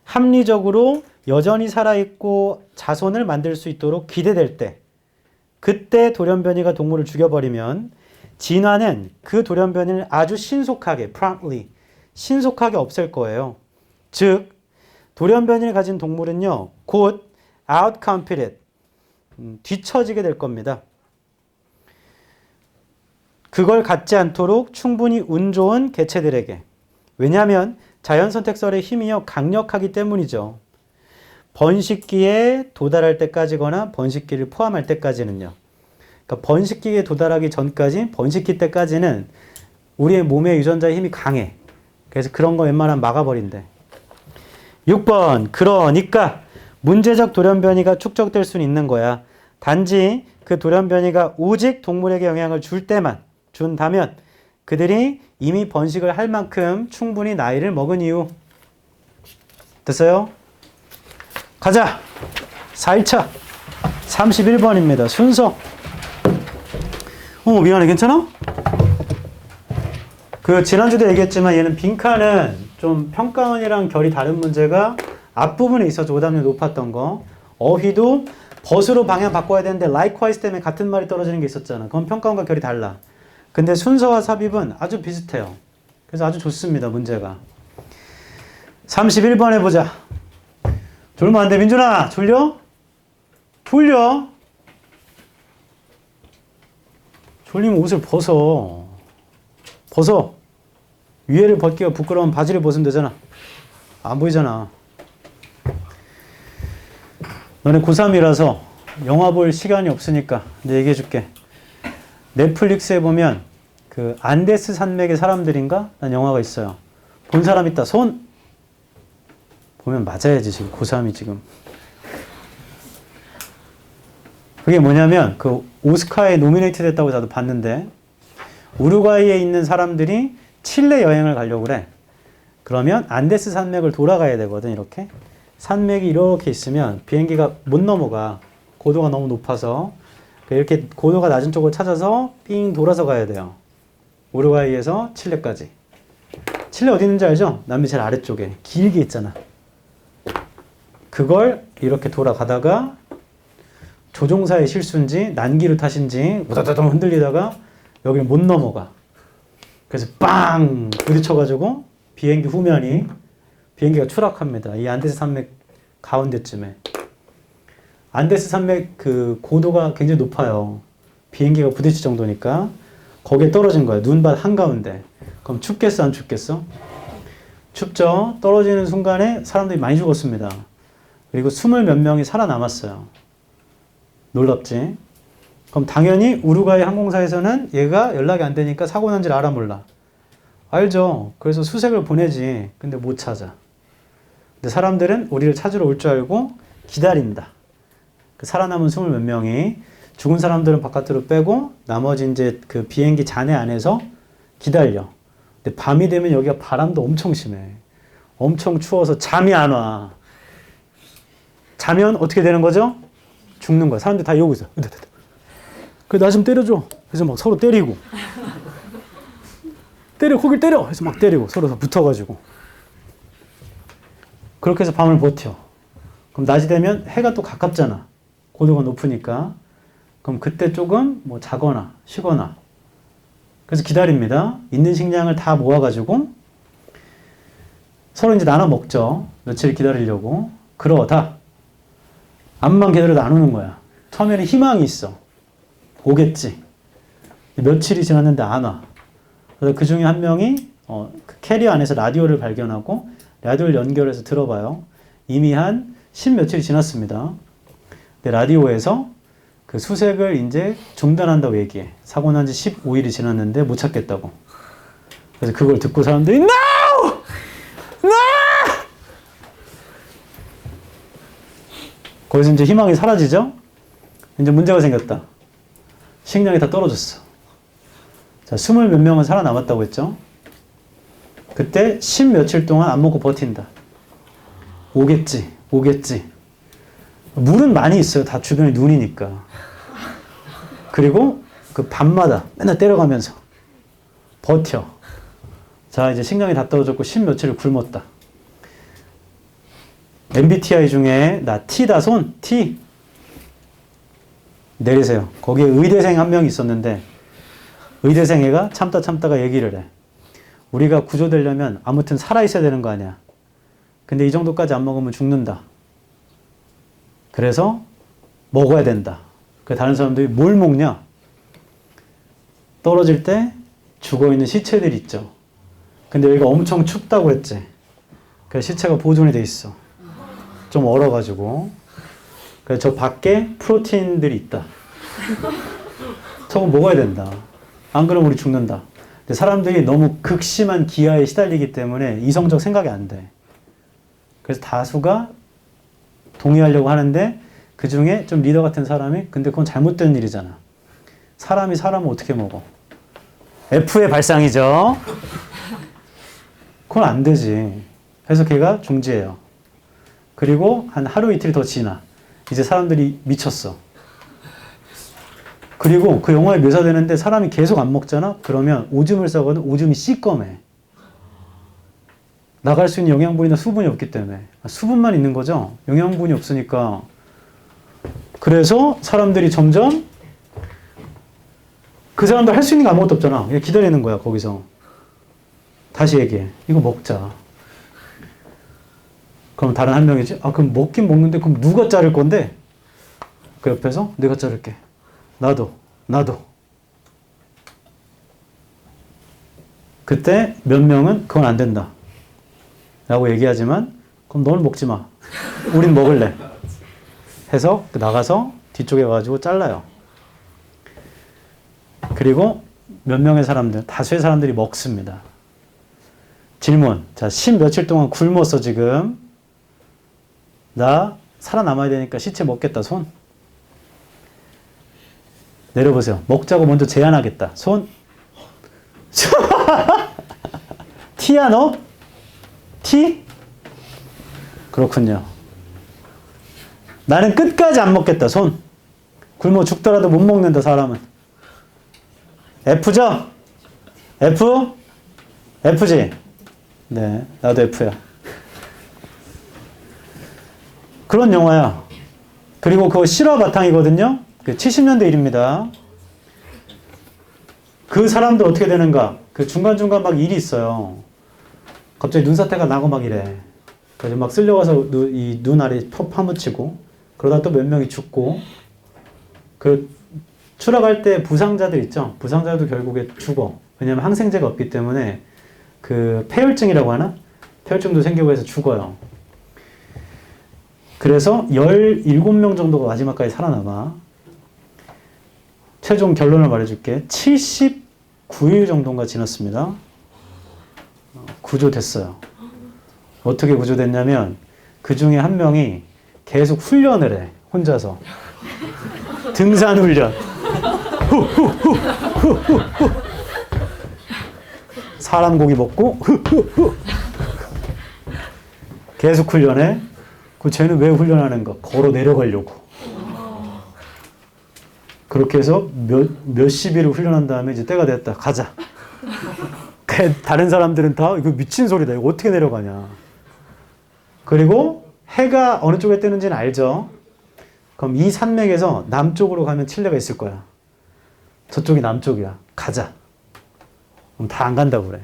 합리적으로 여전히 살아있고 자손을 만들 수 있도록 기대될 때, 그때 돌연변이가 동물을 죽여버리면 진화는 그 돌연변이를 아주 신속하게 promptly 신속하게 없앨 거예요. 즉 돌연변이를 가진 동물은요, 곧 outcompeted, 뒤처지게 될 겁니다. 그걸 갖지 않도록 충분히 운 좋은 개체들에게. 왜냐하면 자연선택설의 힘이요 강력하기 때문이죠. 번식기에 도달할 때까지거나 번식기를 포함할 때까지는요. 그러니까 번식기에 도달하기 전까지, 번식기 때까지는 우리의 몸의 유전자의 힘이 강해. 그래서 그런 거 웬만하면 막아버린대. 6번, 그러니까 문제적 돌연변이가 축적될 수는 있는 거야. 단지 그 돌연변이가 오직 동물에게 영향을 준다면 그들이 이미 번식을 할 만큼 충분히 나이를 먹은 이유. 됐어요? 가자. 4일차 31번입니다. 순서. 미안해. 괜찮아? 지난주도 얘기했지만 얘는 빈칸은 좀 평가원이랑 결이 다른 문제가 앞부분에 있어서 오답률이 높았던 거. 어휘도 벗으로 방향 바꿔야 되는데 likewise 때문에 같은 말이 떨어지는 게 있었잖아. 그건 평가원과 결이 달라. 근데 순서와 삽입은 아주 비슷해요. 그래서 아주 좋습니다. 문제가. 31번 해보자. 졸면 안 돼. 민준아 졸려? 졸려? 졸리면 옷을 벗어. 위에를 벗기가 부끄러우면 바지를 벗으면 되잖아. 안 보이잖아. 너네 고3이라서 영화 볼 시간이 없으니까 내가 얘기해 줄게. 넷플릭스에 보면 안데스 산맥의 사람들인가? 난 영화가 있어요. 본 사람 있다. 손! 보면 맞아야지. 지금 고3이 지금. 그게 뭐냐면 오스카에 노미네이트 됐다고 나도 봤는데 우루과이에 있는 사람들이 칠레 여행을 가려고 그래. 그러면 안데스 산맥을 돌아가야 되거든. 이렇게 산맥이 이렇게 있으면 비행기가 못 넘어가. 고도가 너무 높아서. 이렇게 고도가 낮은 쪽을 찾아서 삥 돌아서 가야 돼요. 우루과이에서 칠레까지. 칠레 어디 있는지 알죠? 남미 제일 아래쪽에 길게 있잖아. 그걸 이렇게 돌아가다가 조종사의 실수인지 난기류 탓인지 우다다당 흔들리다가 여기를 못 넘어가. 그래서 빵 부딪혀가지고 비행기가 추락합니다. 이 안데스 산맥 가운데쯤에. 안데스 산맥 고도가 굉장히 높아요. 비행기가 부딪힐 정도니까 거기에 떨어진 거예요. 눈밭 한가운데. 그럼 춥겠어 안 춥겠어? 춥죠. 떨어지는 순간에 사람들이 많이 죽었습니다. 그리고 20 몇 명이 살아남았어요. 놀랍지? 그럼 당연히 우루과이 항공사에서는 얘가 연락이 안 되니까 사고 난지를 알아 몰라? 알죠. 그래서 수색을 보내지. 근데 못 찾아. 근데 사람들은 우리를 찾으러 올 줄 알고 기다린다. 살아남은 20 몇 명이 죽은 사람들은 바깥으로 빼고 나머지 이제 비행기 잔해 안에서 기다려. 근데 밤이 되면 여기가 바람도 엄청 심해. 엄청 추워서 잠이 안 와. 자면 어떻게 되는 거죠? 죽는 거야. 사람들 다 이러고 있어. 그래, 나 좀 때려줘. 그래서 막 서로 때리고. 거길 때려! 해서 막 때리고. 서로 붙어가지고. 그렇게 해서 밤을 버텨. 그럼 낮이 되면 해가 또 가깝잖아. 고도가 높으니까. 그럼 그때 조금 자거나 쉬거나. 그래서 기다립니다. 있는 식량을 다 모아가지고 서로 이제 나눠 먹죠. 며칠 기다리려고. 그러다 암만 기다려도 안 오는 거야. 처음에는 희망이 있어. 오겠지. 며칠이 지났는데 안 와. 그래서 그 중에 한 명이 캐리어 안에서 라디오를 발견하고 라디오를 연결해서 들어봐요. 이미 한 10 며칠이 지났습니다. 근데 라디오에서 수색을 이제 중단한다고 얘기해. 사고 난 지 15일이 지났는데 못 찾겠다고. 그래서 그걸 듣고 사람들이 NO! NO! 거기서 이제 희망이 사라지죠? 이제 문제가 생겼다. 식량이 다 떨어졌어. 자, 20 몇 명은 살아남았다고 했죠? 그때 10 며칠 동안 안 먹고 버틴다. 오겠지. 물은 많이 있어요. 다 주변에 눈이니까. 그리고 밤마다 맨날 때려가면서 버텨. 자, 이제 식량이 다 떨어졌고 10 며칠을 굶었다. MBTI 중에 나 T다 손 T 내리세요. 거기에 의대생 한 명이 있었는데 의대생 애가 참다가 얘기를 해. 우리가 구조되려면 아무튼 살아있어야 되는 거 아니야. 근데 이 정도까지 안 먹으면 죽는다. 그래서 먹어야 된다. 그 다른 사람들이 뭘 먹냐? 떨어질 때 죽어있는 시체들이 있죠. 근데 여기가 엄청 춥다고 했지. 그래서 시체가 보존이 돼 있어. 좀 얼어가지고. 그래서 저 밖에 프로틴들이 있다. 저거 먹어야 된다. 안 그러면 우리 죽는다. 근데 사람들이 너무 극심한 기아에 시달리기 때문에 이성적 생각이 안 돼. 그래서 다수가 동의하려고 하는데 그 중에 좀 리더 같은 사람이 근데 그건 잘못된 일이잖아. 사람이 사람을 어떻게 먹어? F의 발상이죠. 그건 안 되지. 그래서 걔가 중지해요. 그리고 한 하루 이틀이 더 지나. 이제 사람들이 미쳤어. 그리고 그 영화에 묘사되는데 사람이 계속 안 먹잖아? 그러면 오줌을 싸거든. 오줌이 시꺼매. 나갈 수 있는 영양분이나 수분이 없기 때문에. 수분만 있는 거죠? 영양분이 없으니까. 그래서 사람들이 점점 그 사람들 할 수 있는 게 아무것도 없잖아. 그냥 기다리는 거야, 거기서. 다시 얘기해. 이거 먹자. 그럼 다른 한 명이지? 아, 그럼 먹긴 먹는데 그럼 누가 자를 건데? 그 옆에서 내가 자를게. 나도. 그때 몇 명은 그건 안 된다. 라고 얘기하지만 그럼 너는 먹지 마. 우린 먹을래. 해서 나가서 뒤쪽에 가지고 잘라요. 그리고 몇 명의 사람들, 다수의 사람들이 먹습니다. 질문. 자, 10 며칠 동안 굶었어, 지금. 나 살아남아야 되니까 시체 먹겠다, 손. 내려보세요. 먹자고 먼저 제안하겠다, 손. T야, 너? T? 그렇군요. 나는 끝까지 안 먹겠다, 손. 굶어 죽더라도 못 먹는다, 사람은. F죠? F? F지? 네, 나도 F야. 그런 영화야. 그리고 그거 실화 바탕이거든요. 그 70년대 일입니다. 그 사람도 어떻게 되는가? 그 중간중간 막 일이 있어요. 갑자기 눈사태가 나고 막 이래. 그래서 막 쓸려가서 이 눈 아래 파묻히고, 그러다 또 몇 명이 죽고, 그 추락할 때 부상자들 있죠? 부상자도 결국에 죽어. 왜냐면 항생제가 없기 때문에 그 폐혈증이라고 하나? 폐혈증도 생기고 해서 죽어요. 그래서 17명 정도가 마지막까지 살아남아. 최종 결론을 말해줄게. 79일 정도가 지났습니다. 구조됐어요. 어떻게 구조됐냐면 그 중에 한 명이 계속 훈련을 해. 혼자서. 등산 훈련. 사람 고기 먹고 계속 훈련해. 그 쟤는 왜 훈련하는가? 걸어 내려가려고. 그렇게 해서 몇십 일을 훈련한 다음에 이제 때가 됐다. 가자. 다른 사람들은 다 이거 미친 소리다. 이거 어떻게 내려가냐. 그리고 해가 어느 쪽에 뜨는지는 알죠. 그럼 이 산맥에서 남쪽으로 가면 칠레가 있을 거야. 저쪽이 남쪽이야. 가자. 그럼 다 안 간다고 그래.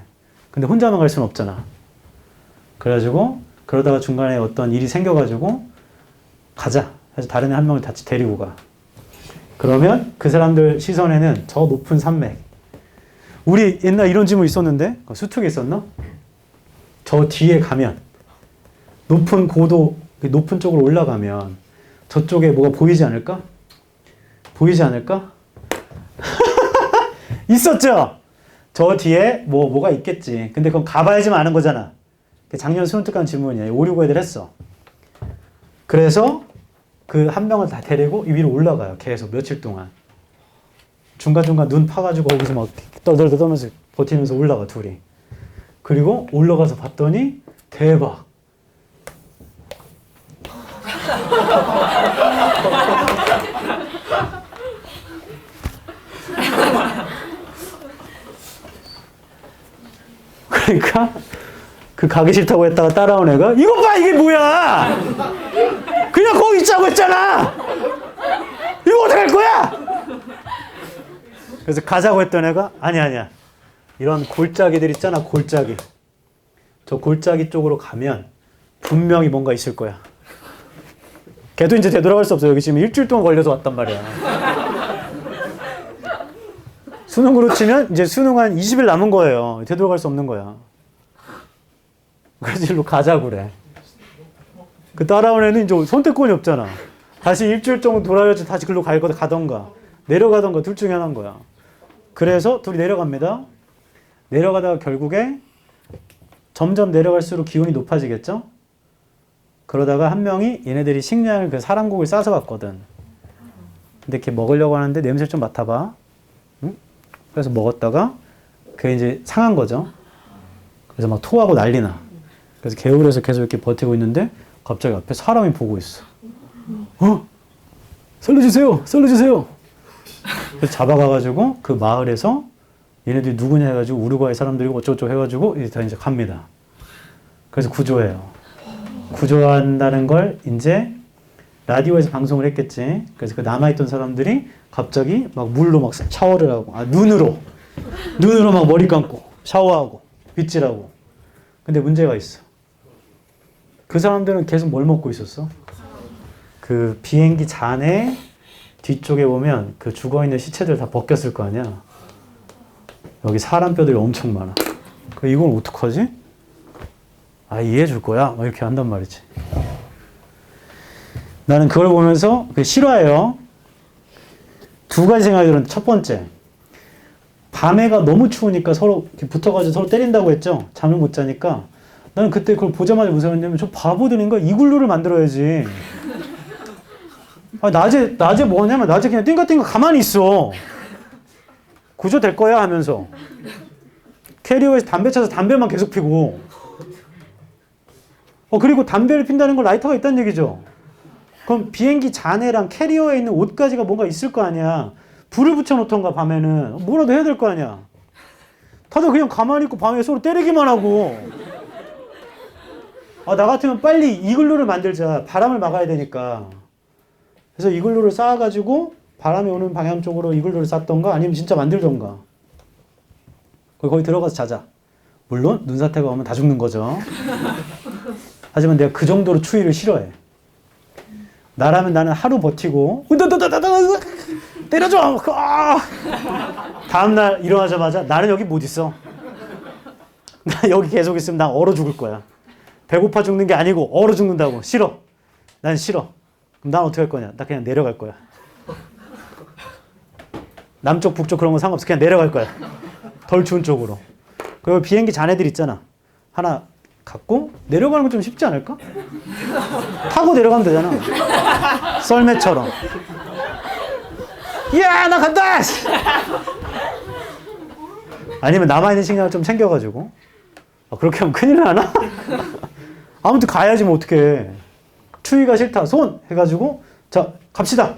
근데 혼자만 갈 수는 없잖아. 그래가지고 그러다가 중간에 어떤 일이 생겨가지고 가자. 해서 다른 애 한 명을 같이 데리고 가. 그러면 그 사람들 시선에는 저 높은 산맥. 우리 옛날 이런 질문 있었는데 수특이 있었나? 저 뒤에 가면 높은 고도, 높은 쪽으로 올라가면 저쪽에 뭐가 보이지 않을까? 보이지 않을까? 있었죠? 저 뒤에 뭐가 있겠지. 근데 그건 가봐야지만 아는 거잖아. 작년 수능 특강 질문이야. 5, 6, 5 애들 했어. 그래서 그 한 명을 다 데리고 위로 올라가요. 계속 며칠 동안. 중간중간 눈 파가지고 거기서 막 떨떨떨 떨면서 버티면서 올라가, 둘이. 그리고 올라가서 봤더니 대박. 그러니까 그 가기 싫다고 했다가 따라온 애가 이거 봐, 이게 뭐야, 그냥 거기 있자고 했잖아, 이거 어떡할 거야. 그래서 가자고 했던 애가 아니야 이런 골짜기들 있잖아, 골짜기. 저 골짜기 쪽으로 가면 분명히 뭔가 있을 거야. 걔도 이제 되돌아갈 수 없어. 여기 지금 일주일 동안 걸려서 왔단 말이야. 수능으로 치면 이제 수능 한 20일 남은 거예요. 되돌아갈 수 없는 거야. 그래서 일로 가자고 그래. 그 따라온 애는 이제 선택권이 없잖아. 다시 일주일 정도 돌아야지 다시 글로 가던가 내려가던가 둘 중에 하나인 거야. 그래서 둘이 내려갑니다. 내려가다가 결국에 점점 내려갈수록 기온이 높아지겠죠? 그러다가 한 명이 얘네들이 식량을 그 사람고기를 싸서 갔거든. 근데 이렇게 먹으려고 하는데 냄새 좀 맡아봐. 응? 그래서 먹었다가 그게 이제 상한 거죠. 그래서 막 토하고 난리나. 그래서 개울에서 계속 이렇게 버티고 있는데 갑자기 앞에 사람이 보고 있어. 살려주세요! 살려주세요! 그래서 잡아가가지고 그 마을에서 얘네들이 누구냐 해가지고 우루과이 사람들이고 어쩌고저쩌고 해가지고 이제 갑니다. 그래서 구조해요. 구조한다는 걸 이제 라디오에서 방송을 했겠지. 그래서 그 남아있던 사람들이 갑자기 막 물로 막 샤워를 하고, 눈으로 막 머리 감고 샤워하고 빗질하고. 근데 문제가 있어. 그 사람들은 계속 뭘 먹고 있었어? 그 비행기 잔해 뒤쪽에 보면 그 죽어있는 시체들 다 벗겼을 거 아니야. 여기 사람 뼈들이 엄청 많아. 이건 어떡하지? 이해해 줄 거야? 막 이렇게 한단 말이지. 나는 그걸 보면서 실화예요. 두 가지 생각이 들었는데, 첫 번째, 밤에가 너무 추우니까 서로 붙어가지고 서로 때린다고 했죠. 잠을 못 자니까. 나는 그때 그걸 보자마자 무슨 생각했냐면, 저 바보들인가? 이글루를 만들어야지. 낮에 뭐냐면, 낮에 그냥 띵가띵가 가만히 있어. 구조될 거야 하면서. 캐리어에서 담배 차서 담배만 계속 피고. 그리고 담배를 핀다는 건 라이터가 있다는 얘기죠. 그럼 비행기 잔해랑 캐리어에 있는 옷가지가 뭔가 있을 거 아니야. 불을 붙여놓던가 밤에는. 뭐라도 해야 될 거 아니야. 다들 그냥 가만히 있고 밤에 서로 때리기만 하고. 나 같으면 빨리 이글루를 만들자. 바람을 막아야 되니까. 그래서 이글루를 쌓아가지고 바람이 오는 방향 쪽으로 이글루를 쌓던가 아니면 진짜 만들던가. 거기 들어가서 자자. 물론 눈사태가 오면 다 죽는 거죠. 하지만 내가 그 정도로 추위를 싫어해. 나라면 나는 하루 버티고 때려줘! 다음날 일어나자마자 나는 여기 못 있어. 나 여기 계속 있으면 나 얼어 죽을 거야. 배고파 죽는 게 아니고 얼어 죽는다고. 싫어. 난 싫어. 그럼 난 어떻게 할 거냐? 나 그냥 내려갈 거야. 남쪽 북쪽 그런 거 상관없어. 그냥 내려갈 거야. 덜 추운 쪽으로. 그리고 비행기 잔해들 있잖아. 하나 갖고 내려가는 건 좀 쉽지 않을까? 타고 내려가면 되잖아. 썰매처럼. 야, 나 간다! 아니면 남아있는 식량을 좀 챙겨가지고. 그렇게 하면 큰일 나나? 아무튼 가야지 뭐 어떡해. 추위가 싫다. 손! 해가지고 자, 갑시다.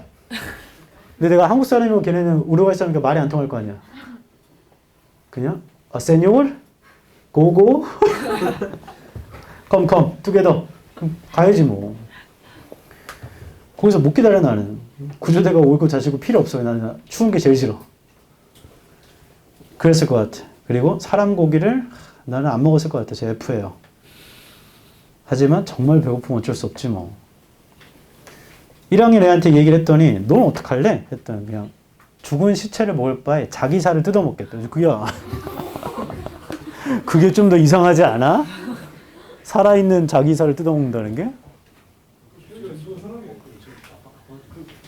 근데 내가 한국 사람이고 걔네는 우루과이 사람이니까 말이 안 통할 거 아니야. 그냥 세뇨르? 고고? 컴 투게더. 가야지 뭐. 거기서 못 기다려 나는. 구조대가 오고 자시고 필요 없어요. 나는 추운 게 제일 싫어. 그랬을 것 같아. 그리고 사람 고기를 나는 안 먹었을 것 같아. 제 F예요. 하지만 정말 배고프면 어쩔 수 없지 뭐. 1학년 애한테 얘기를 했더니 넌 어떡할래? 했더니 그냥 죽은 시체를 먹을 바에 자기 살을 뜯어먹겠다. 그야. 그게 좀 더 이상하지 않아? 살아있는 자기 살을 뜯어먹는다는 게?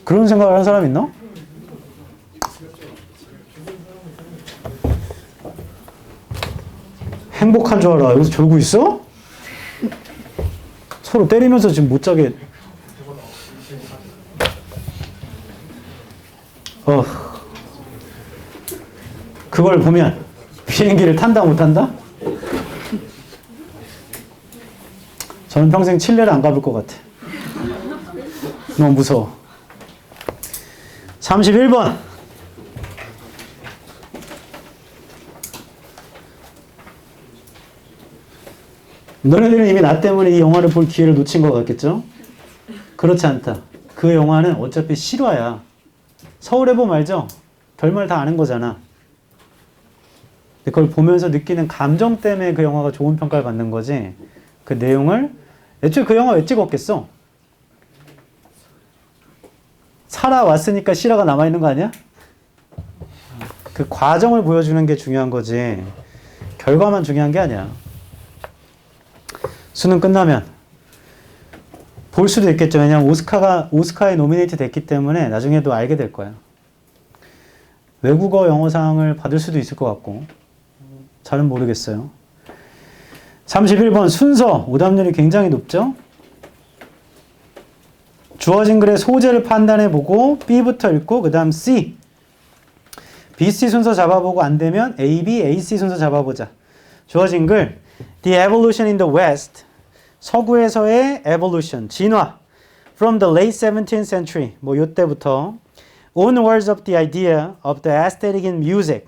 그런 생각을 하는 사람 있나? 행복한 줄 알아. 여기서 졸고 있어? 서로 때리면서 지금 못 자게. 그걸 보면 비행기를 탄다 못 탄다? 저는 평생 칠레를 안 가볼 것 같아. 너무 무서워. 31번. 너네들은 이미 나 때문에 이 영화를 볼 기회를 놓친 것 같겠죠? 그렇지 않다. 그 영화는 어차피 실화야. 서울의 봄 알죠? 별말 다 아는 거잖아. 그걸 보면서 느끼는 감정 때문에 그 영화가 좋은 평가를 받는 거지. 그 내용을 애초에 그 영화 왜 찍었겠어? 살아왔으니까 실화가 남아있는 거 아니야? 그 과정을 보여주는 게 중요한 거지. 결과만 중요한 게 아니야. 수능 끝나면 볼 수도 있겠죠. 왜냐면 오스카에 노미네이트 됐기 때문에 나중에도 알게 될 거야. 외국어 영어상을 받을 수도 있을 것 같고. 잘은 모르겠어요. 31번 순서 오답률이 굉장히 높죠. 주어진 글의 소재를 판단해보고 B부터 읽고 그 다음 C. B, C 순서 잡아보고 안 되면 A, B, A, C 순서 잡아보자. 주어진 글 The evolution in the West. 서구에서의 evolution, 진화. From the late 17th century. 뭐 요때부터 onwards of the idea of the aesthetic in music.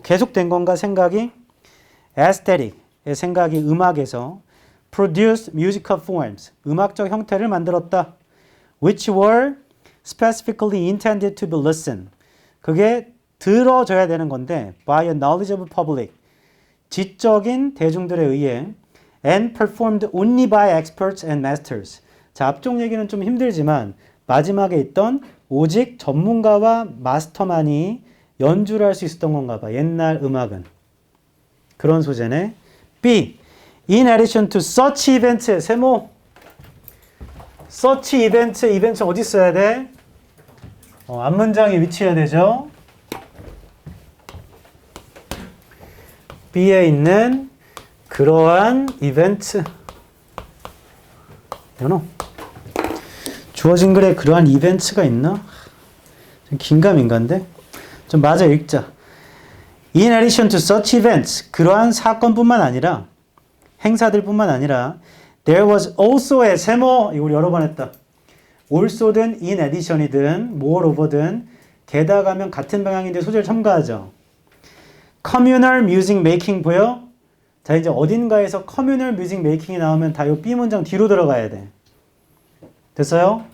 계속된 건가 생각이 aesthetic의 생각이 음악에서 produced musical forms. 음악적 형태를 만들었다. Which were specifically intended to be listened. 그게 들어줘야 되는 건데 by a knowledgeable public. 지적인 대중들에 의해 and performed only by experts and masters. 자, 앞쪽 얘기는 좀 힘들지만 마지막에 있던 오직 전문가와 마스터만이 연주를 할 수 있었던 건가 봐. 옛날 음악은. 그런 소재네. B. In addition to such events. 세모. such events. 이벤트 어디 써야 돼? 앞문장에 위치해야 되죠. B에 있는 그러한 이벤트. 연호. 주어진 글에 그러한 이벤트가 있나? 좀 긴가민가인데? 좀 맞아 읽자. In addition to such events. 그러한 사건뿐만 아니라 행사들뿐만 아니라 there was also a 세모. 이거 우리 여러 번 했다. also든 in addition이든 moreover든 게다가면 같은 방향인데 소재를 첨가하죠. communal music making 보여? 자, 이제 어딘가에서 communal music making이 나오면 다 이 B 문장 뒤로 들어가야 돼. 됐어요?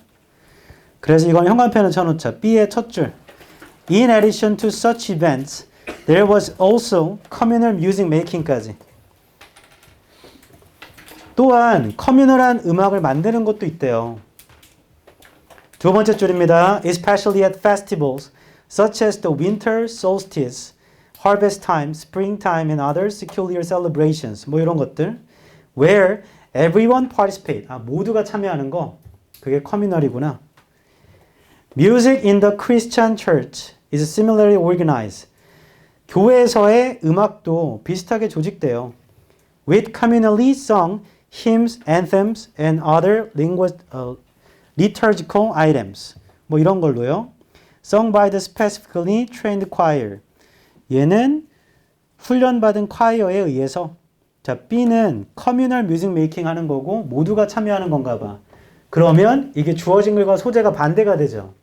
그래서 이건 현관펜을 쳐놓자. B의 첫 줄. In addition to such events, there was also communal music making까지. 또한 커뮤널한 음악을 만드는 것도 있대요. 두 번째 줄입니다. Especially at festivals such as the winter solstice, harvest time, spring time, and other secular celebrations. 뭐 이런 것들. Where everyone participate. 모두가 참여하는 거. 그게 커뮤널이구나. Music in the Christian church is similarly organized. 교회에서의 음악도 비슷하게 조직돼요. With communally sung hymns, anthems, and other liturgical items. 뭐 이런 걸로요. Sung by the specifically trained choir. 얘는 훈련받은 콰이어에 의해서. 자, B는 communal music making 하는 거고 모두가 참여하는 건가 봐. 그러면 이게 주어진 글과 소재가 반대가 되죠.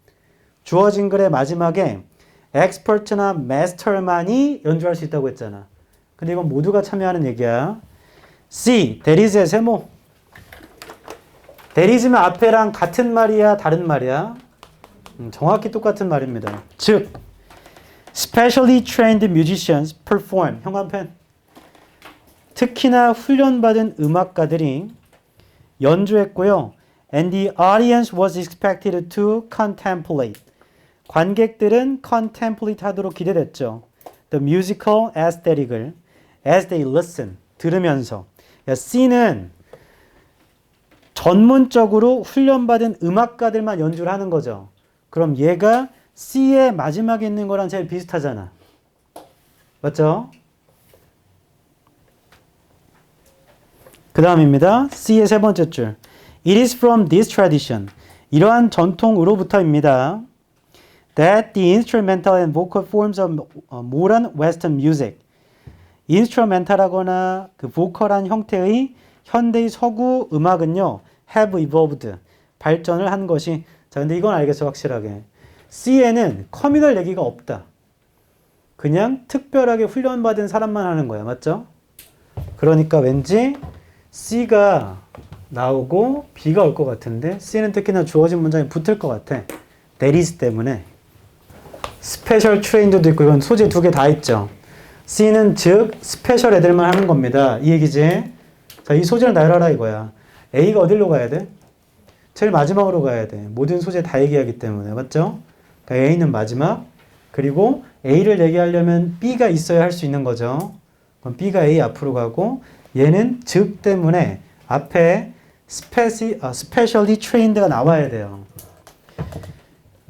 주어진 글의 마지막에 expert나 master만이 연주할 수 있다고 했잖아. 근데 이건 모두가 참여하는 얘기야. C. There is의 세모. There is면 앞에랑 같은 말이야, 다른 말이야? 정확히 똑같은 말입니다. 즉, specially trained musicians perform. 현관펜. 특히나 훈련받은 음악가들이 연주했고요. And the audience was expected to contemplate. 관객들은 contemplate 하도록 기대됐죠. The musical aesthetic을 as they listen. 들으면서. C는 전문적으로 훈련받은 음악가들만 연주를 하는 거죠. 그럼 얘가 C의 마지막에 있는 거랑 제일 비슷하잖아. 맞죠? 그 다음입니다. C의 세 번째 줄. It is from this tradition. 이러한 전통으로부터입니다. That the instrumental and vocal forms of modern Western music. 인스트루멘탈하거나 그 보컬한 형태의 현대의 서구 음악은요. have evolved. 발전을 한 것이. 자, 근데 이건 알겠어, 확실하게. C에는 커뮤널 얘기가 없다. 그냥 특별하게 훈련받은 사람만 하는 거야. 맞죠? 그러니까 왠지 C가 나오고 B가 올 것 같은데 C는 특히나 주어진 문장이 붙을 것 같아. That is 때문에. 스페셜 트레인드도 있고 이건 소재 두 개 다 있죠. C는 즉 스페셜 애들만 하는 겁니다. 이 얘기지. 자, 이 소재를 나열하라 이거야. A가 어디로 가야 돼? 제일 마지막으로 가야 돼. 모든 소재 다 얘기하기 때문에. 맞죠? 그러니까 A는 마지막. 그리고 A를 얘기하려면 B가 있어야 할 수 있는 거죠. 그럼 B가 A 앞으로 가고 얘는 즉 때문에 앞에 specially trained가 나와야 돼요.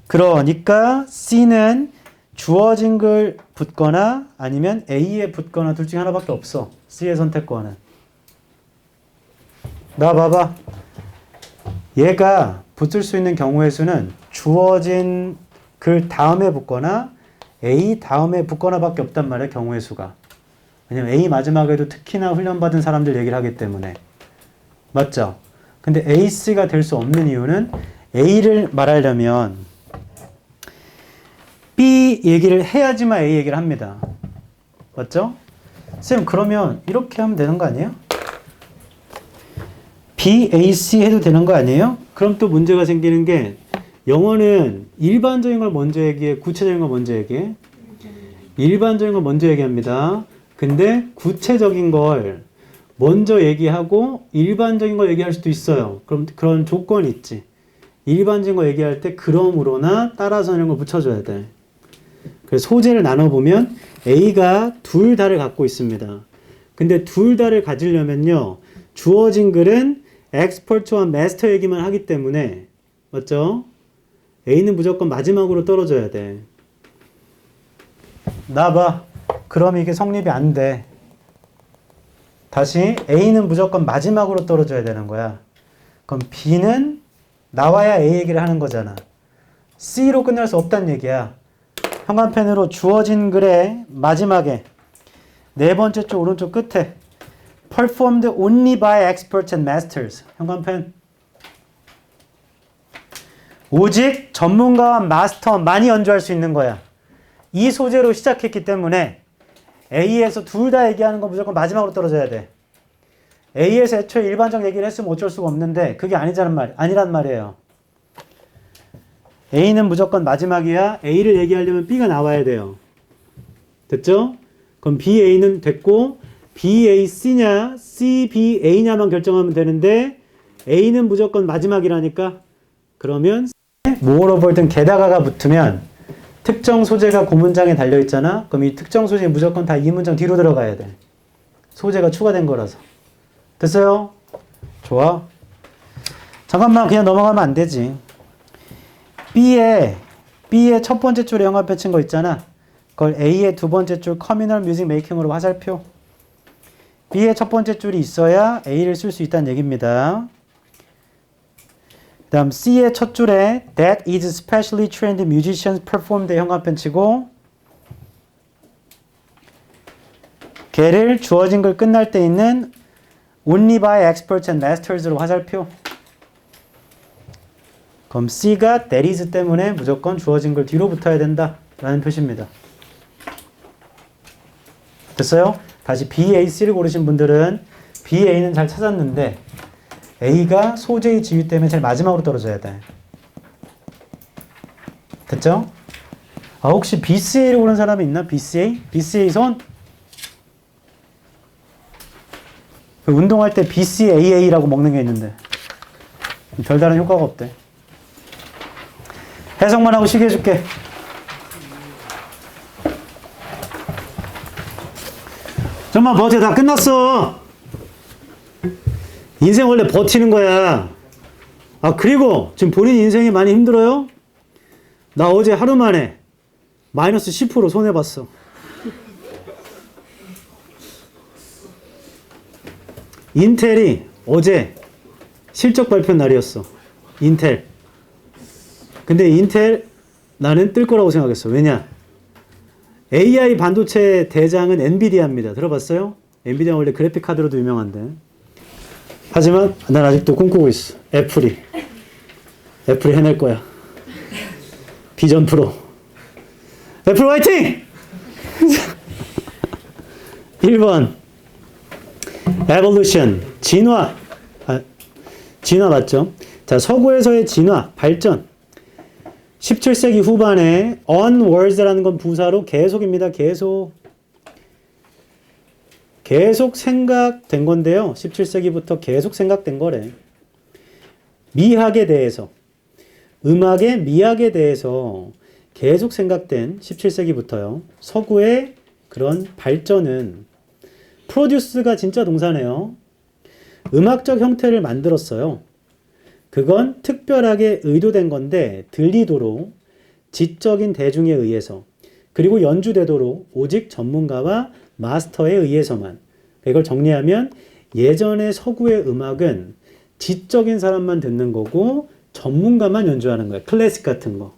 그러니까 C는 주어진 글 붙거나 아니면 A에 붙거나 둘 중에 하나밖에 없어. C의 선택권은. 나 봐봐. 얘가 붙을 수 있는 경우의 수는 주어진 글 다음에 붙거나 A 다음에 붙거나 밖에 없단 말이야. 경우의 수가. 왜냐면 A 마지막에도 특히나 훈련받은 사람들 얘기를 하기 때문에. 맞죠? 근데 A, C가 될 수 없는 이유는 A를 말하려면 B 얘기를 해야지만 A 얘기를 합니다. 맞죠? 쌤, 그러면 이렇게 하면 되는 거 아니에요? B, A, C 해도 되는 거 아니에요? 그럼 또 문제가 생기는 게 영어는 일반적인 걸 먼저 얘기해, 구체적인 걸 먼저 얘기해? 일반적인 걸 먼저 얘기합니다. 근데 구체적인 걸 먼저 얘기하고 일반적인 걸 얘기할 수도 있어요. 그럼 그런 조건이 있지. 일반적인 거 얘기할 때 그러므로나 따라서 이런 걸 붙여줘야 돼. 그래서 소재를 나눠보면 A가 둘 다를 갖고 있습니다. 근데 둘 다를 가지려면요. 주어진 글은 expert와 master 얘기만 하기 때문에 맞죠? A는 무조건 마지막으로 떨어져야 돼. 나 봐. 그럼 이게 성립이 안 돼. 다시 A는 무조건 마지막으로 떨어져야 되는 거야. 그럼 B는 나와야 A 얘기를 하는 거잖아. C로 끝날 수 없다는 얘기야. 형광펜으로 주어진 글의 마지막에 네 번째 쪽 오른쪽 끝에 performed only by experts and masters. 형광펜. 오직 전문가와 마스터만이 연주할 수 있는 거야. 이 소재로 시작했기 때문에 A에서 둘 다 얘기하는 건 무조건 마지막으로 떨어져야 돼. A에서 애초에 일반적 얘기를 했으면 어쩔 수가 없는데 그게 아니란 말이에요. A는 무조건 마지막이야. A를 얘기하려면 B가 나와야 돼요. 됐죠? 그럼 BA는 됐고 BAC냐 CBA냐만 결정하면 되는데 A는 무조건 마지막이라니까. 그러면 moreover든 게다가가 붙으면 특정 소재가 그 문장에 달려있잖아. 그럼 이 특정 소재 무조건 다 이 문장 뒤로 들어가야 돼. 소재가 추가된 거라서. 됐어요? 좋아. 잠깐만 그냥 넘어가면 안 되지. B의 첫 번째 줄에 형광펜 친 거 있잖아. 그걸 A의 두 번째 줄 커뮤널 뮤직 메이킹으로 화살표. B의 첫 번째 줄이 있어야 A를 쓸 수 있다는 얘기입니다. 그 다음 C의 첫 줄에 That is specially trained musicians performed 형광펜 치고 걔를 주어진 글 끝날 때 있는 only by experts and masters로 화살표. 그럼 C가 that is 때문에 무조건 주어진 글 뒤로 붙어야 된다 라는 표시입니다. 됐어요? 다시 B, A, C를 고르신 분들은 B, A는 잘 찾았는데 A가 소재의 지위 때문에 제일 마지막으로 떨어져야 돼. 됐죠? 아, 혹시 BCA를 고른 사람이 있나? BCA? BCA 손? 운동할 때 BCAA라고 먹는 게 있는데 별다른 효과가 없대. 해석만 하고 쉬게 해줄게. 좀만 버텨. 다 끝났어. 인생 원래 버티는 거야. 아, 그리고 지금 본인 인생이 많이 힘들어요? 나 어제 하루 만에 마이너스 10% 손해봤어. 인텔이 어제 실적 발표 날이었어. 인텔. 근데 인텔 나는 뜰 거라고 생각했어. 왜냐? AI 반도체 대장은 엔비디아입니다. 들어봤어요? 엔비디아 원래 그래픽 카드로도 유명한데. 하지만 난 아직도 꿈꾸고 있어. 애플이 해낼 거야. 비전 프로. 애플 화이팅! 1번 evolution, 진화. 진화 맞죠? 자, 서구에서의 진화, 발전. 17세기 후반에 onwards라는 건 부사로 계속입니다. 계속. 계속 생각된 건데요. 17세기부터 계속 생각된 거래. 미학에 대해서, 음악의 미학에 대해서 계속 생각된 17세기부터요. 서구의 그런 발전은 프로듀스가 진짜 동사네요. 음악적 형태를 만들었어요. 그건 특별하게 의도된 건데 들리도록 지적인 대중에 의해서 그리고 연주되도록 오직 전문가와 마스터에 의해서만. 이걸 정리하면 예전의 서구의 음악은 지적인 사람만 듣는 거고 전문가만 연주하는 거야. 클래식 같은 거.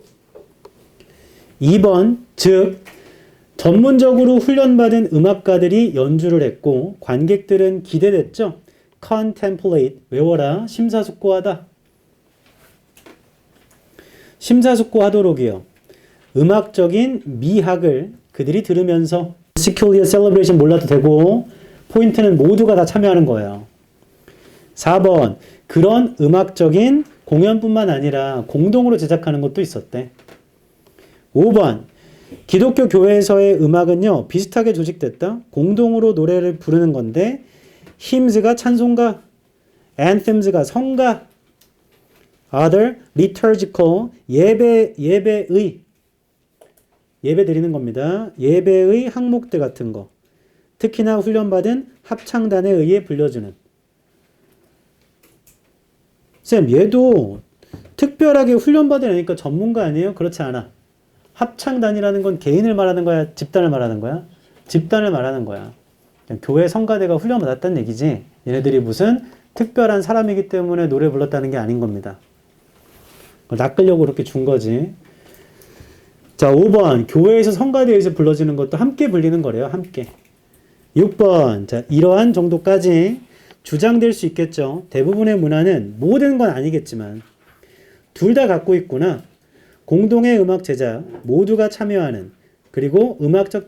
2번, 즉 전문적으로 훈련받은 음악가들이 연주를 했고 관객들은 기대됐죠. contemplate, 외워라. 심사숙고하다. 심사숙고하도록이요. 음악적인 미학을 그들이 들으면서 Secular Celebration 몰라도 되고 포인트는 모두가 다 참여하는 거예요. 4번, 그런 음악적인 공연뿐만 아니라 공동으로 제작하는 것도 있었대. 5번, 기독교 교회에서의 음악은요 비슷하게 조직됐다. 공동으로 노래를 부르는 건데 hymns가 찬송가, anthems가 성가, other liturgical 예배의 예배 드리는 겁니다. 예배의 항목들 같은 거. 특히나 훈련받은 합창단에 의해 불려주는. 쌤, 얘도 특별하게 훈련받은 애니까 전문가 아니에요? 그렇지 않아. 합창단이라는 건 개인을 말하는 거야? 집단을 말하는 거야? 집단을 말하는 거야. 그냥 교회 성가대가 훈련받았다는 얘기지. 얘네들이 무슨 특별한 사람이기 때문에 노래 불렀다는 게 아닌 겁니다. 낚으려고 그렇게 준 거지. 자, 5번. 교회에서 성가대에서 불러지는 것도 함께 불리는 거래요. 함께. 6번. 자, 이러한 정도까지 주장될 수 있겠죠. 대부분의 문화는 모든 건 아니겠지만 둘 다 갖고 있구나. 공동의 음악 제작, 모두가 참여하는, 그리고 음악적